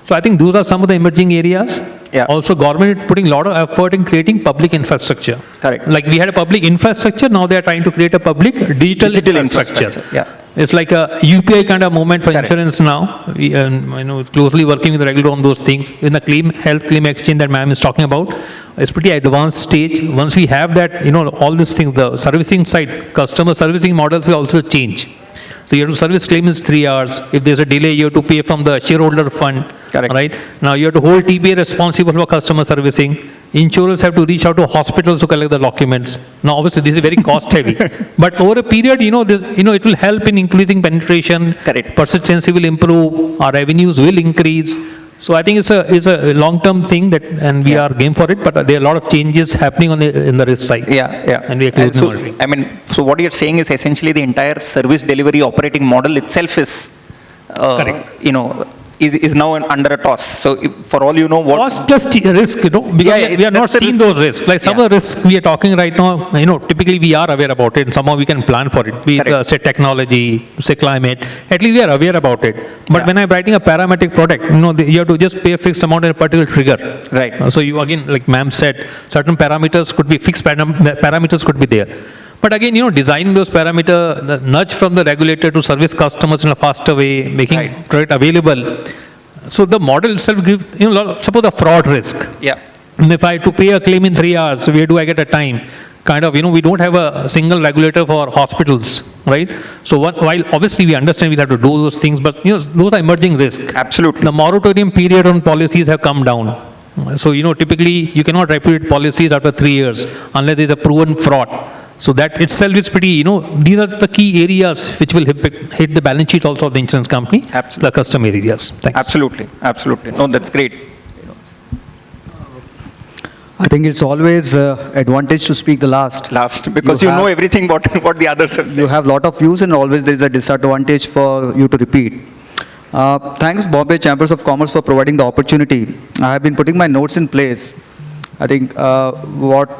So I think those are some of the emerging areas. Yeah. Also, government is putting a lot of effort in creating public infrastructure. Correct. Like we had a public infrastructure, now they are trying to create a public digital infrastructure. Yeah. It's like a UPI kind of moment for insurance now. We, closely working with the regulator on those things. In the health claim exchange that ma'am is talking about, it's pretty advanced stage. Once we have that, all these things, the servicing side, customer servicing models will also change. So you have to service claim is 3 hours. If there's a delay, you have to pay from the shareholder fund. Correct. Right? Now you have to hold TPA responsible for customer servicing. Insurers have to reach out to hospitals to collect the documents. Now obviously this is very cost heavy. But over a period, it will help in increasing penetration. Correct. Persistency will improve. Our revenues will increase. So I think it's a long-term thing and we are game for it, but there are a lot of changes happening in the risk side. Yeah. And we are closely monitoring. So what you're saying is essentially the entire service delivery operating model itself is, Correct. is now under a toss. So for all you know, what cost plus risk, because we are not seeing those risks. Like some of the risks we are talking right now, typically we are aware about it and somehow we can plan for it. Be it, say technology, say climate, at least we are aware about it. But when I'm writing a parametric product, you have to just pay a fixed amount in a particular trigger. Right. So you again, like ma'am said, certain parameters could be fixed, parameters could be there. But again, designing those parameters, the nudge from the regulator to service customers in a faster way, making product available. So the model itself gives, suppose a fraud risk. Yeah. And if I have to pay a claim in 3 hours, where do I get a time? Kind of, we don't have a single regulator for hospitals, right? So while obviously we understand we have to do those things, but those are emerging risks. Absolutely. The moratorium period on policies have come down. So, typically you cannot repudiate policies after 3 years unless there is a proven fraud. So that itself is pretty, these are the key areas which will hit the balance sheet also of the insurance company, the customer areas. Thanks. Absolutely. No, that's great. I think it's always advantage to speak the last. Because you know everything what the others have said. You have a lot of views and always there is a disadvantage for you to repeat. Thanks Bombay Chambers of Commerce for providing the opportunity. I have been putting my notes in place. I think what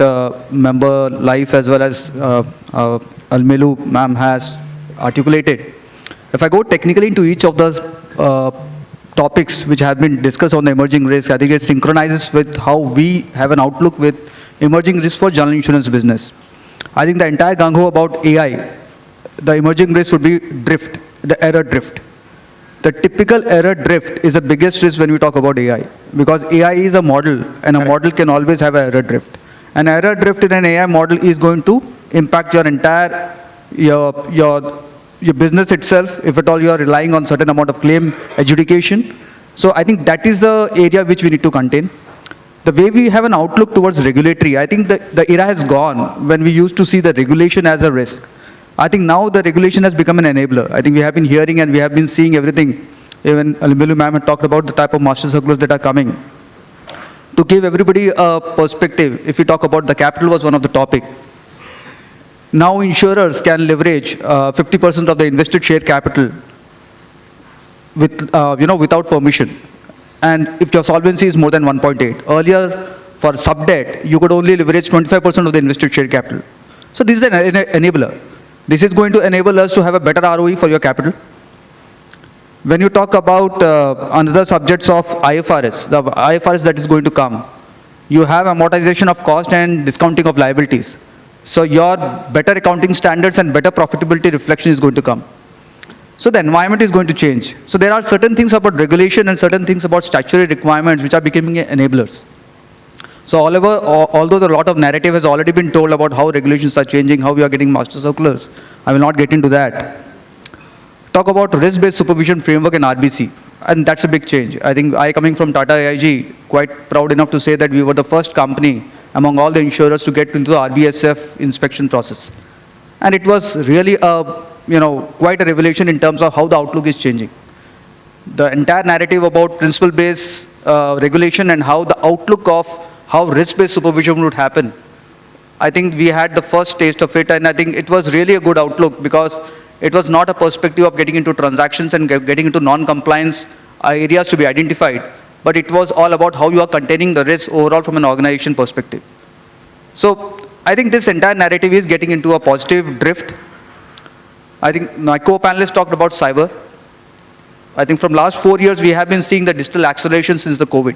member Life as well as Alamelu ma'am has articulated. If I go technically into each of those topics which have been discussed on the emerging risk, I think it synchronizes with how we have an outlook with emerging risk for general insurance business. I think the entire gung-ho about AI, the emerging risk would be drift, the error drift. The typical error drift is the biggest risk when we talk about AI, because AI is a model and a model can always have an error drift. An error drift in an AI model is going to impact your entire, your business itself, if at all you are relying on certain amount of claim adjudication. So I think that is the area which we need to contain. The way we have an outlook towards regulatory, I think the era has gone when we used to see the regulation as a risk. I think now the regulation has become an enabler. I think we have been hearing and we have been seeing everything. Even Alamelu ma'am had talked about the type of master circulars that are coming. To give everybody a perspective, if we talk about the capital was one of the topic. Now insurers can leverage 50% of the invested share capital with, without permission. And if your solvency is more than 1.8. Earlier, for sub-debt, you could only leverage 25% of the invested share capital. So this is an enabler. This is going to enable us to have a better ROE for your capital. When you talk about another subjects of IFRS, the IFRS that is going to come, you have amortization of cost and discounting of liabilities. So your better accounting standards and better profitability reflection is going to come. So the environment is going to change. So there are certain things about regulation and certain things about statutory requirements which are becoming enablers. So although a lot of narrative has already been told about how regulations are changing, how we are getting master circulars, I will not get into that. Talk about risk-based supervision framework in RBC, and that's a big change. I think I, coming from Tata AIG, quite proud enough to say that we were the first company among all the insurers to get into the RBSF inspection process. And it was really quite a revelation in terms of how the outlook is changing. The entire narrative about principle-based regulation and how the outlook of how risk-based supervision would happen, I think we had the first taste of it, and I think it was really a good outlook because it was not a perspective of getting into transactions and getting into non-compliance areas to be identified, but it was all about how you are containing the risk overall from an organization perspective. So I think this entire narrative is getting into a positive drift. I think my co-panelists talked about cyber. I think from last 4 years, we have been seeing the digital acceleration since the COVID.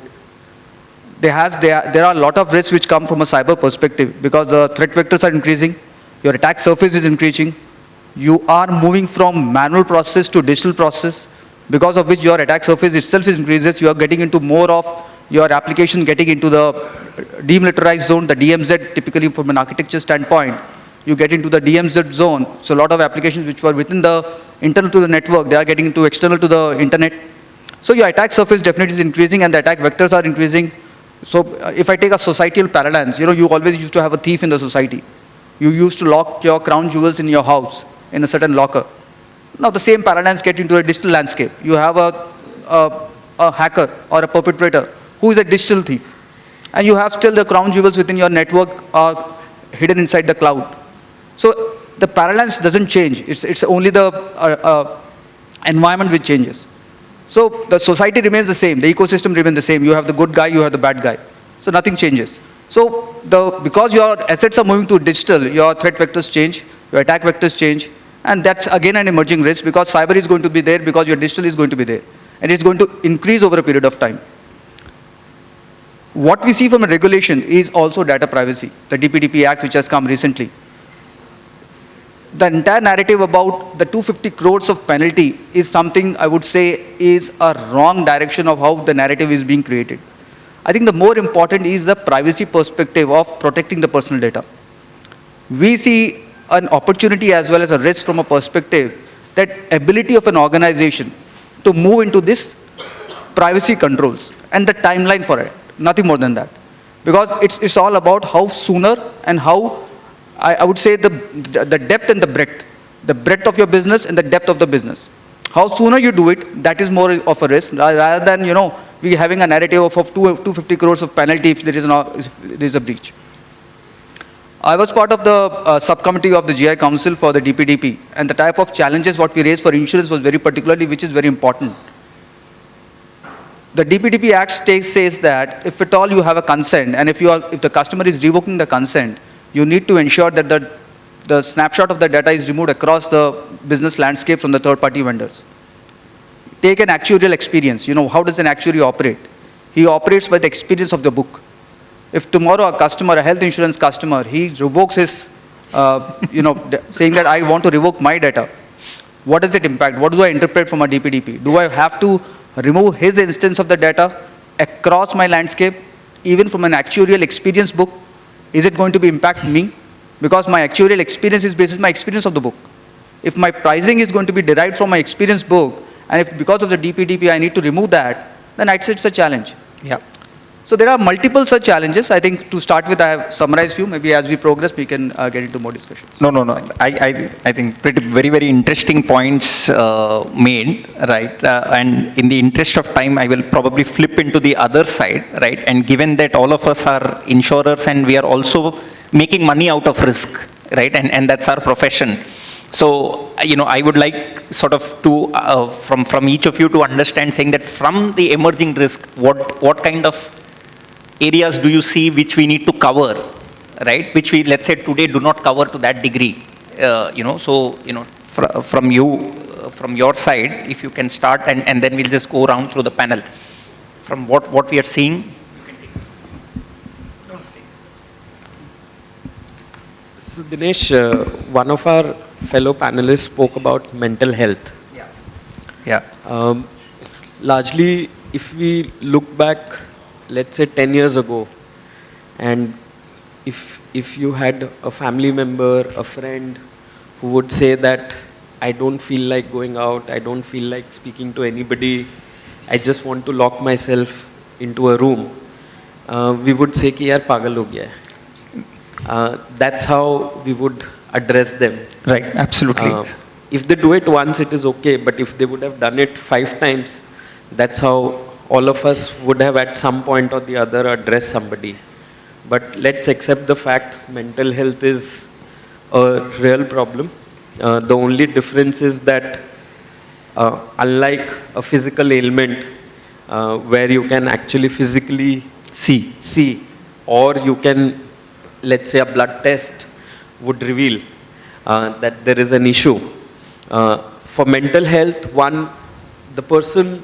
There are a lot of risks which come from a cyber perspective because the threat vectors are increasing, your attack surface is increasing, you are moving from manual process to digital process, because of which your attack surface itself is increases, you are getting into more of your application getting into the demilitarized zone, the DMZ, typically from an architecture standpoint, you get into the DMZ zone. So a lot of applications which were within the internal to the network, they are getting into external to the internet. So your attack surface definitely is increasing and the attack vectors are increasing. So if I take a societal parallels, you always used to have a thief in the society. You used to lock your crown jewels in your house in a certain locker. Now the same parallels get into a digital landscape. You have a hacker or a perpetrator who is a digital thief. And you have still the crown jewels within your network are hidden inside the cloud. So the parallels doesn't change. It's only the environment which changes. So the society remains the same. The ecosystem remains the same. You have the good guy, you have the bad guy. So nothing changes. So because your assets are moving to digital, your threat vectors change, your attack vectors change, and that's again an emerging risk because cyber is going to be there because your digital is going to be there. And it's going to increase over a period of time. What we see from a regulation is also data privacy, the DPDP Act which has come recently. The entire narrative about the 250 crores of penalty is something I would say is a wrong direction of how the narrative is being created. I think the more important is the privacy perspective of protecting the personal data. We see an opportunity as well as a risk from a perspective that ability of an organization to move into this privacy controls and the timeline for it, nothing more than that. Because it's all about how sooner and how I would say the depth and the breadth of your business and the depth of the business. How sooner you do it, that is more of a risk rather than, we having a narrative of 250 crores of penalty if there is a breach. I was part of the subcommittee of the GI Council for the DPDP, and the type of challenges what we raised for insurance was very particularly, which is very important. The DPDP Act says that if at all you have a consent, and if the customer is revoking the consent, you need to ensure that the snapshot of the data is removed across the business landscape from the third-party vendors. Take an actuarial experience. How does an actuary operate? He operates by the experience of the book. If tomorrow a health insurance customer, he revokes his, saying that I want to revoke my data, what does it impact? What do I interpret from a DPDP? Do I have to remove his instance of the data across my landscape, even from an actuarial experience book? is it going to be impact me? Because my actuarial experience is based on my experience of the book. If my pricing is going to be derived from my experience book, and if because of the DPDP I need to remove that, then I'd say it's a challenge. Yeah. So there are multiple such challenges. I think to start with, I have summarized few. Maybe as we progress, we can get into more discussions. No. I think very, very interesting points made, right? And in the interest of time, I will probably flip into the other side, right? And given that all of us are insurers and we are also making money out of risk, right? And that's our profession. So, I would like sort of to, from each of you to understand, saying that from the emerging risk, what kind of areas do you see which we need to cover, right? Which we, let's say, today do not cover to that degree. From you, from your side, if you can start, and then we'll just go around through the panel. From what we are seeing. So Dinesh, one of our fellow panelists spoke about mental health. Yeah. Largely, if we look back, let's say 10 years ago, and if you had a family member, a friend who would say that I don't feel like going out, I don't feel like speaking to anybody, I just want to lock myself into a room, we would say कि यार पागल हो गया है. That's how we would address them. Right, absolutely. If they do it once, it is okay, but if they would have done it 5 times, that's how all of us would have at some point or the other addressed somebody. But let's accept the fact mental health is a real problem. The only difference is that unlike a physical ailment where you can actually physically see, or you can, let's say a blood test would reveal that there is an issue. For mental health, the person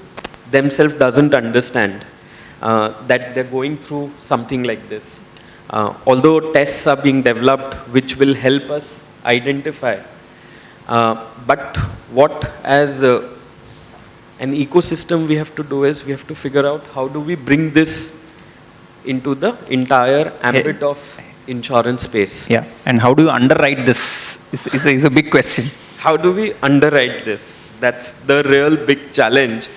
themselves doesn't understand that they're going through something like this. Although tests are being developed which will help us identify, but what as an ecosystem we have to do is we have to figure out how do we bring this into the entire ambit of insurance space. Yeah, and how do you underwrite this is a big question. How do we underwrite this? That's the real big challenge,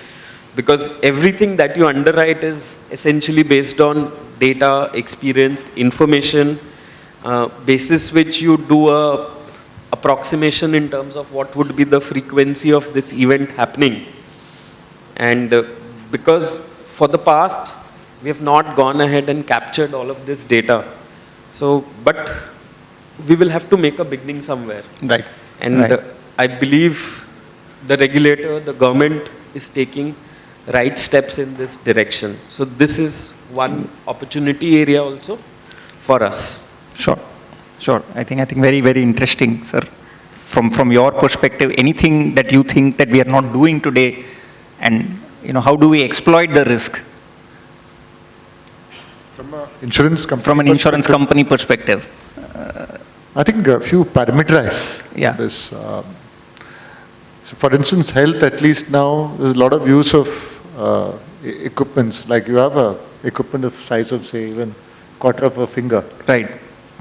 because everything that you underwrite is essentially based on data, experience, information, basis which you do a approximation in terms of what would be the frequency of this event happening. And because for the past, we have not gone ahead and captured all of this data. So, but we will have to make a beginning somewhere. Right. And right. I believe the regulator, the government is taking right steps in this direction. So this is one opportunity area also for us. Sure. I think very, very interesting, sir. From your perspective, anything that you think that we are not doing today, and how do we exploit the risk? From an insurance company From an insurance company perspective. I think a few parameters. Yeah. This, so for instance, health, at least now, there's a lot of use of equipments. Like you have a equipment of size of, say, even quarter of a finger. Right.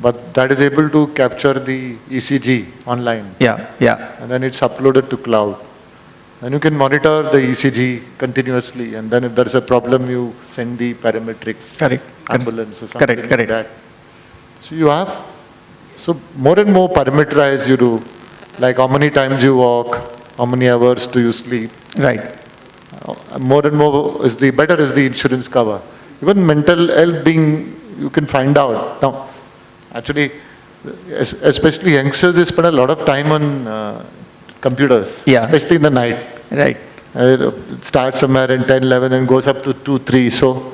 But that is able to capture the ECG online. Yeah. And then it's uploaded to cloud. And you can monitor the ECG continuously. And then if there's a problem, you send the parametrics. Correct. Ambulance or something Correct. like that. So you have, so more and more parameterized you do. Like how many times you walk, how many hours do you sleep. Right. More and more better is the insurance cover. Even mental health you can find out. Now, actually, especially youngsters, they spend a lot of time on computers, especially in the night. Right. It starts somewhere in 10, 11 and goes up to 2, 3. So,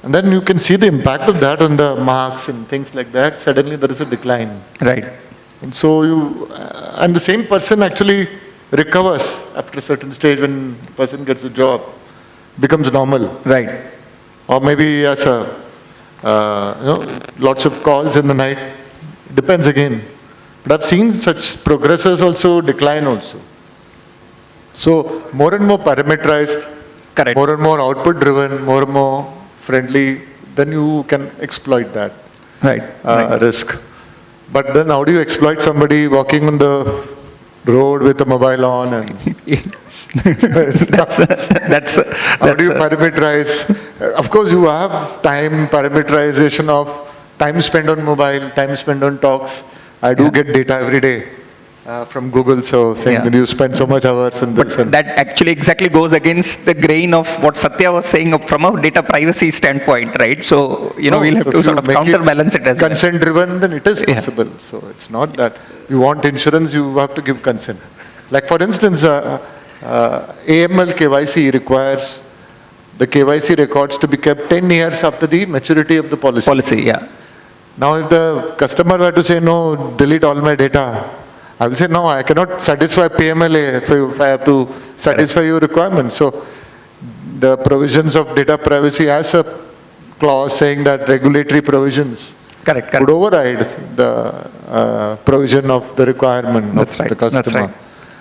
and then you can see the impact of that on the marks and things like that. Suddenly there is a decline. Right. And so and the same person actually recovers after a certain stage when the person gets a job, becomes normal. Right. Or maybe has lots of calls in the night. Depends again. But I've seen such progressors also decline also. So more and more parameterized, Correct. more and more output driven, more and more friendly, then you can exploit that. Right. risk. But then how do you exploit somebody walking on the road with a mobile on and that's how do you parameterize? Of course, you have time parameterization of time spent on mobile, time spent on talks. I do get data every day from Google, so saying that you spend so much hours in this. But that actually exactly goes against the grain of what Satya was saying from a data privacy standpoint, right? So, we'll have to sort of counterbalance it as well. Consent driven, then it is possible. So it's not that you want insurance, you have to give consent. Like for instance, AML KYC requires the KYC records to be kept 10 years after the maturity of the policy. Now if the customer were to say, no, delete all my data, I will say, no, I cannot satisfy PMLA if I have to satisfy your requirements. So the provisions of data privacy has a clause saying that regulatory provisions would override the provision of the requirement of the customer.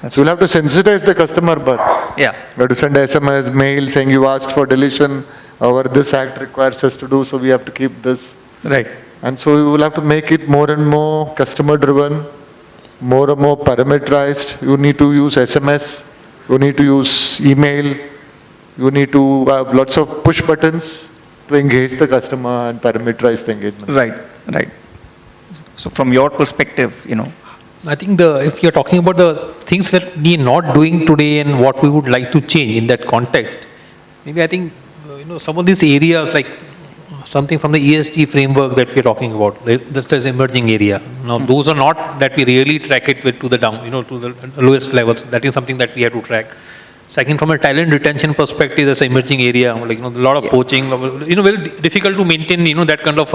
So we'll have to sensitize the customer, but we have to send SMS, mail saying you asked for deletion, or this act requires us to do, so we have to keep this. Right. And so we will have to make it more and more customer driven, more and more parameterized. You need to use SMS, you need to use email, you need to have lots of push buttons to engage the customer and parameterize the engagement. Right. So from your perspective, I think if you're talking about the things that we are not doing today and what we would like to change in that context, maybe I think, some of these areas like something from the ESG framework that we're talking about, this is emerging area. Now, those are not that we really track it to the down, to the lowest levels. That is something that we have to track. Second, from a talent retention perspective, there's an emerging area, like, a lot of poaching, very difficult to maintain, that kind of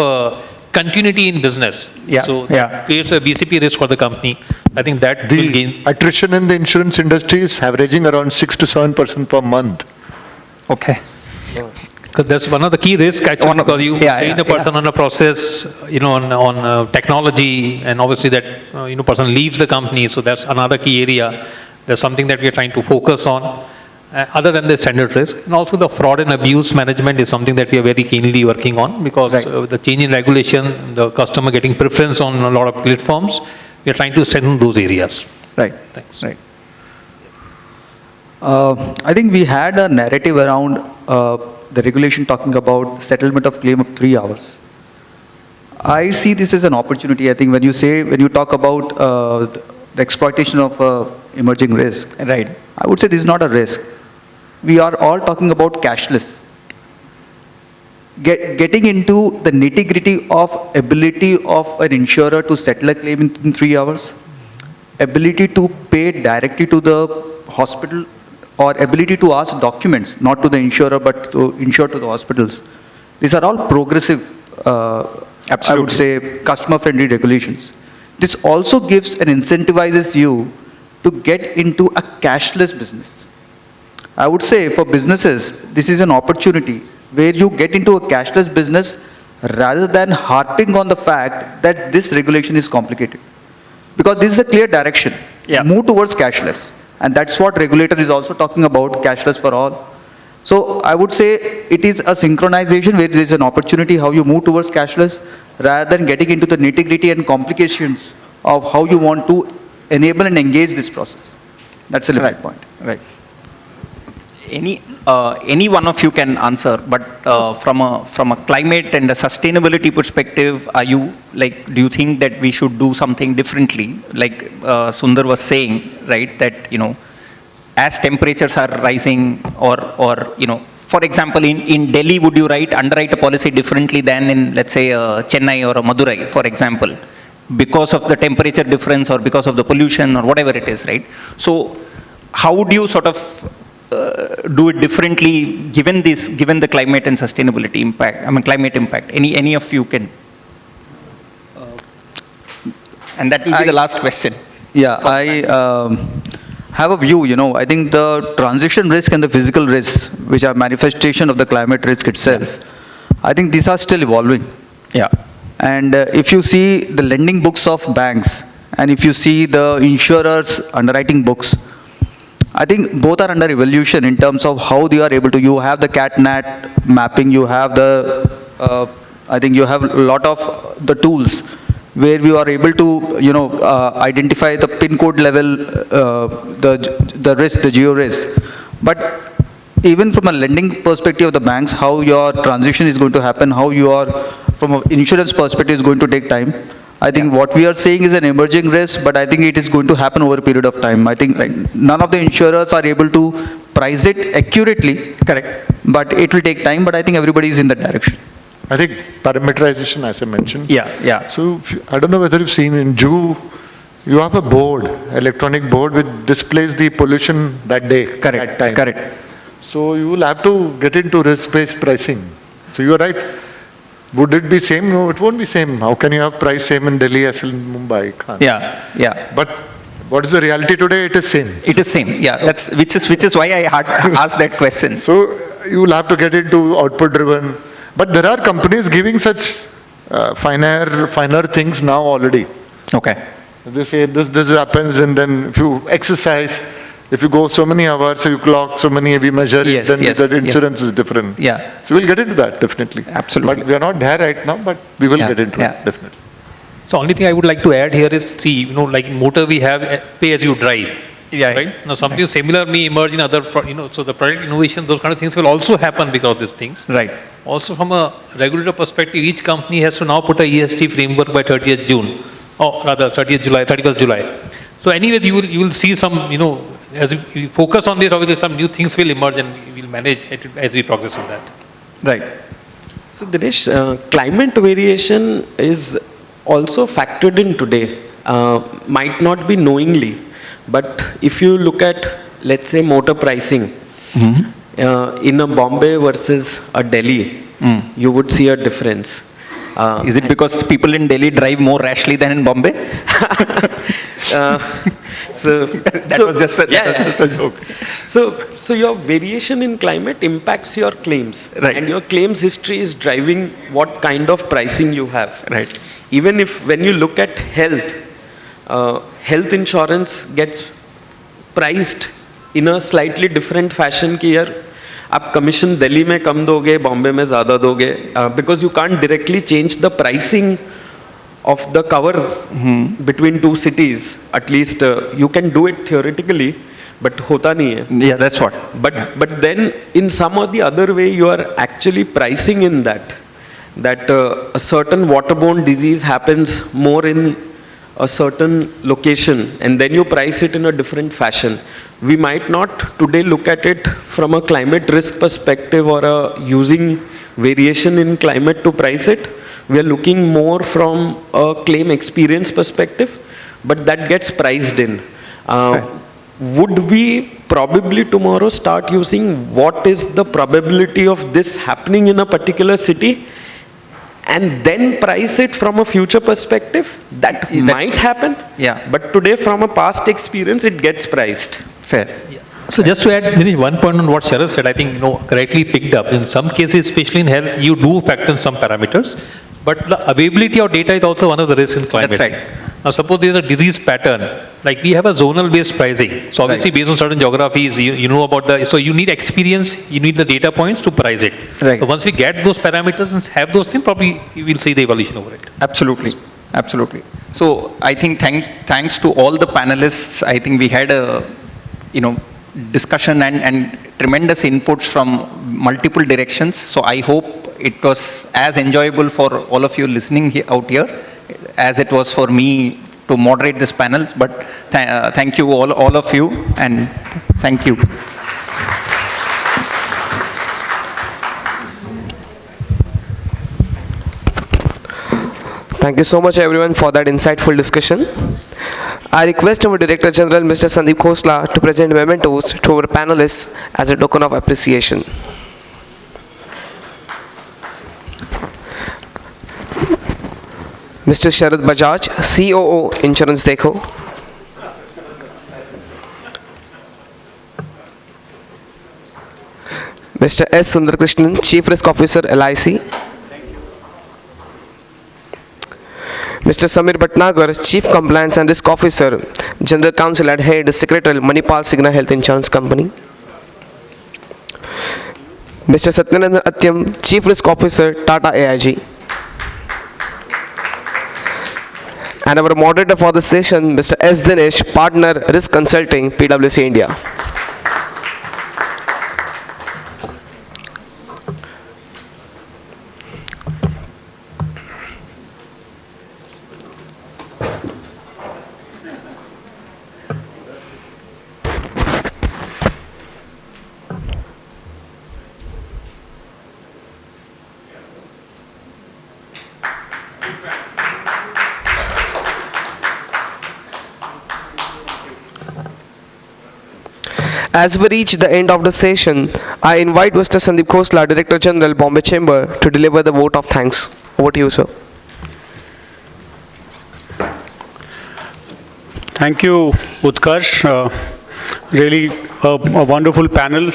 continuity in business. So that creates a BCP risk for the company. I think that will gain. Attrition in the insurance industry is averaging around 6 to 7% per month. Okay. Because that's one of the key risks actually, because you train a person on a process, on technology, and obviously that, person leaves the company. So that's another key area. That's something that we are trying to focus on. Other than the standard risk, and also the fraud and abuse management is something that we are very keenly working on, because the change in regulation, the customer getting preference on a lot of platforms, we are trying to strengthen those areas. Right. Thanks. Right. I think we had a narrative around the regulation talking about settlement of claim of 3 hours. I see this as an opportunity. I think when you talk about the exploitation of emerging risk, right, I would say this is not a risk. We are all talking about cashless. Getting into the nitty-gritty of ability of an insurer to settle a claim in 3 hours, ability to pay directly to the hospital, or ability to ask documents, not to the insurer, but to insure to the hospitals. These are all progressive, I would say, customer-friendly regulations. This also gives and incentivizes you to get into a cashless business. I would say for businesses, this is an opportunity where you get into a cashless business rather than harping on the fact that this regulation is complicated. Because this is a clear direction. Move towards cashless. And that's what regulator is also talking about, cashless for all. So I would say it is a synchronization where there is an opportunity how you move towards cashless rather than getting into the nitty-gritty and complications of how you want to enable and engage this process. That's a little point. Right. Any one of you can answer, but from a climate and a sustainability perspective, do you think that we should do something differently? Like Sundar was saying, right, that, as temperatures are rising, or for example, in Delhi, would you underwrite a policy differently than in, let's say, Chennai or Madurai, for example, because of the temperature difference or because of the pollution or whatever it is, right? So how would you sort of do it differently given the climate and sustainability impact, climate impact? Any of you can? And that will be the last question. Yeah, I have a view, I think the transition risk and the physical risks, which are manifestation of the climate risk itself, I think these are still evolving. Yeah. And if you see the lending books of banks, and if you see the insurers' underwriting books, I think both are under evolution in terms of how they are able to, you have the cat-nat mapping, you have the I think you have a lot of the tools where you are able to, identify the pin code level, the risk, the geo risk. But even from a lending perspective of the banks, how your transition is going to happen, how you are, from an insurance perspective, is going to take time. I think what we are saying is an emerging risk, but I think it is going to happen over a period of time. I think none of the insurers are able to price it accurately. Correct. But it will take time, but I think everybody is in that direction. I think parameterization, as I mentioned. Yeah. So I don't know whether you've seen in Juhu, you have a board, electronic board, which displays the pollution that day, that time. Correct. So you will have to get into risk-based pricing. So you are right. Would it be same? No, it won't be same. How can you have price same in Delhi as in Mumbai? Can't. Yeah. But what is the reality today? It is same. It is same, yeah. That's which is why I had asked that question. So you will have to get into output-driven. But there are companies giving such finer things now already. Okay. They say this happens, and then if you exercise, if you go so many hours, so you clock so many, we measure it, then the insurance is different. Yeah. So we'll get into that, definitely. Absolutely. But we are not there right now, but we will get into it, definitely. So only thing I would like to add here is, see, like in motor we have pay as you drive. Yeah. Right? Now something similar may emerge in other, so the product innovation, those kind of things will also happen because of these things. Right. Also from a regulator perspective, each company has to now put a EST framework by 30th June, or rather 30th July, 31st July. So anyways, you will see some, as we focus on this, obviously some new things will emerge and we will manage it as we progress on that. Right. So Dinesh, climate variation is also factored in today, might not be knowingly, but if you look at, let's say, motor pricing, in a Bombay versus a Delhi, you would see a difference. Is it because people in Delhi drive more rashly than in Bombay? That was just a joke. So your variation in climate impacts your claims, Right. and your claims history is driving what kind of pricing you have. Right. Even if when you look at health, health insurance gets priced in a slightly different fashion कि यार आप commission Delhi में कम दोगे, बॉम्बे में ज़्यादा दोगे, because you can't directly change the pricing of the cover between two cities. At least you can do it theoretically, but होता नहीं है. Yeah, that's what. But then in some or the other way you are actually pricing in that a certain waterborne disease happens more in a certain location, and then you price it in a different fashion. We might not today look at it from a climate risk perspective or using variation in climate to price it. We are looking more from a claim experience perspective, but that gets priced in. Would we probably tomorrow start using what is the probability of this happening in a particular city, and then price it from a future perspective? That might happen. Yeah. But today, from a past experience, it gets priced. Fair. So just to add one point on what Sharad said, I think correctly picked up. In some cases, especially in health, you do factor in some parameters, but the availability of data is also one of the risks in climate. That's right. Now suppose there is a disease pattern, like we have a zonal based pricing. So obviously based on certain geographies, you know about so you need experience, you need the data points to price it. Right. So once we get those parameters and have those things, probably we will see the evolution over it. Absolutely. So I think thanks to all the panelists, I think we had a discussion and tremendous inputs from multiple directions. So I hope it was as enjoyable for all of you listening out here as it was for me to moderate this panel. But thank you all of you, and thank you. Thank you so much everyone for that insightful discussion. I request our Director General Mr. Sandeep Khosla to present mementos to our panelists as a token of appreciation. Mr. Sharad Bajaj, COO Insurance Dekho. Mr. S. Sundarkrishnan, Chief Risk Officer LIC. Mr. Samir Bhatnagar, Chief Compliance and Risk Officer, General Counsel and Head Secretary, Manipal Cigna Health Insurance Company. Mr. Satyanandan Atyam, Chief Risk Officer, Tata AIG. And our moderator for the session, Mr. S. Dinesh, Partner, Risk Consulting, PwC India. As we reach the end of the session, I invite Mr. Sandeep Khosla, Director General, Bombay Chamber, to deliver the vote of thanks. Over to you, sir. Thank you, Utkarsh. Really a wonderful panel.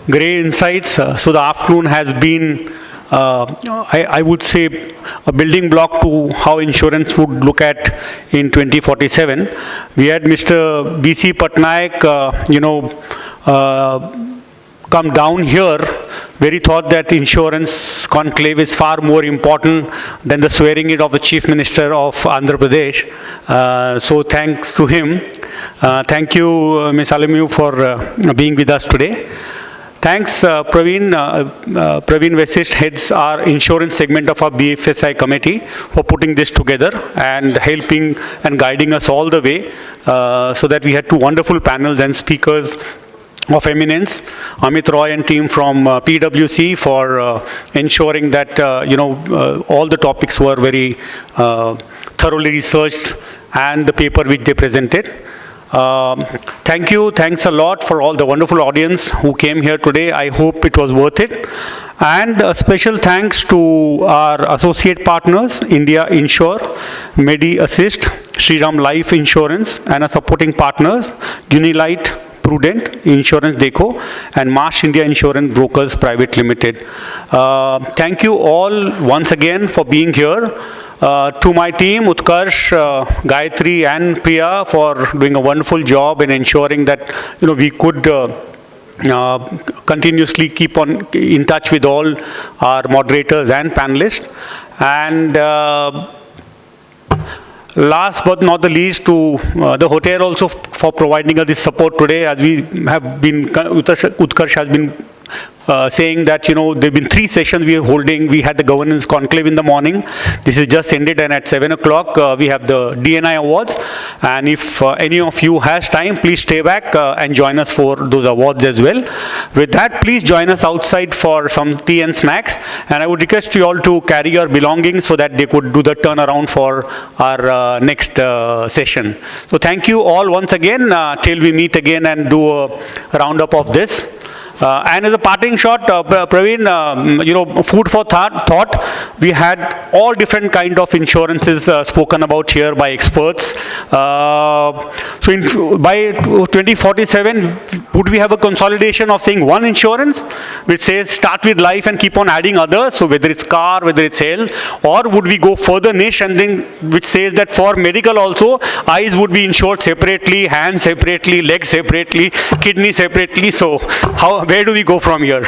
Great insights. So the afternoon has been, I would say, a building block to how insurance would look at in 2047. We had Mr. B.C. Patnaik, come down here where he thought that insurance conclave is far more important than the swearing in of the Chief Minister of Andhra Pradesh. So thanks to him. Thank you, Ms. Alamelu, for being with us today. Thanks, Praveen. Praveen Vasisht heads our insurance segment of our BFSI committee for putting this together and helping and guiding us all the way so that we had two wonderful panels and speakers of eminence. Amit Roy and team from PwC for ensuring that, all the topics were very thoroughly researched and the paper which they presented. Thanks a lot for all the wonderful audience who came here today. I hope it was worth it. And a special thanks to our associate partners, India Insure, Medi Assist, Shriram Life Insurance, and our supporting partners, Unilite, Prudent, Insurance Deco, and Marsh India Insurance Brokers Private Limited. Thank you all once again for being here. To my team, Utkarsh, Gayatri and Priya for doing a wonderful job in ensuring that we could continuously keep on in touch with all our moderators and panelists. And last but not the least, to the hotel also for providing us this support today, as we have been, Utkarsh has been saying that, there have been 3 sessions we are holding. We had the governance conclave in the morning. This is just ended, and at 7 o'clock we have the DNI awards. And if any of you has time, please stay back and join us for those awards as well. With that, please join us outside for some tea and snacks. And I would request you all to carry your belongings so that they could do the turnaround for our next session. So thank you all once again till we meet again and do a roundup of this. And as a parting shot, Praveen, food for thought. We had all different kind of insurances spoken about here by experts. So by 2047, would we have a consolidation of saying one insurance, which says start with life and keep on adding others, so whether it's car, whether it's health, or would we go further niche and then which says that for medical also, eyes would be insured separately, hands separately, legs separately, kidney separately. So where do we go from here?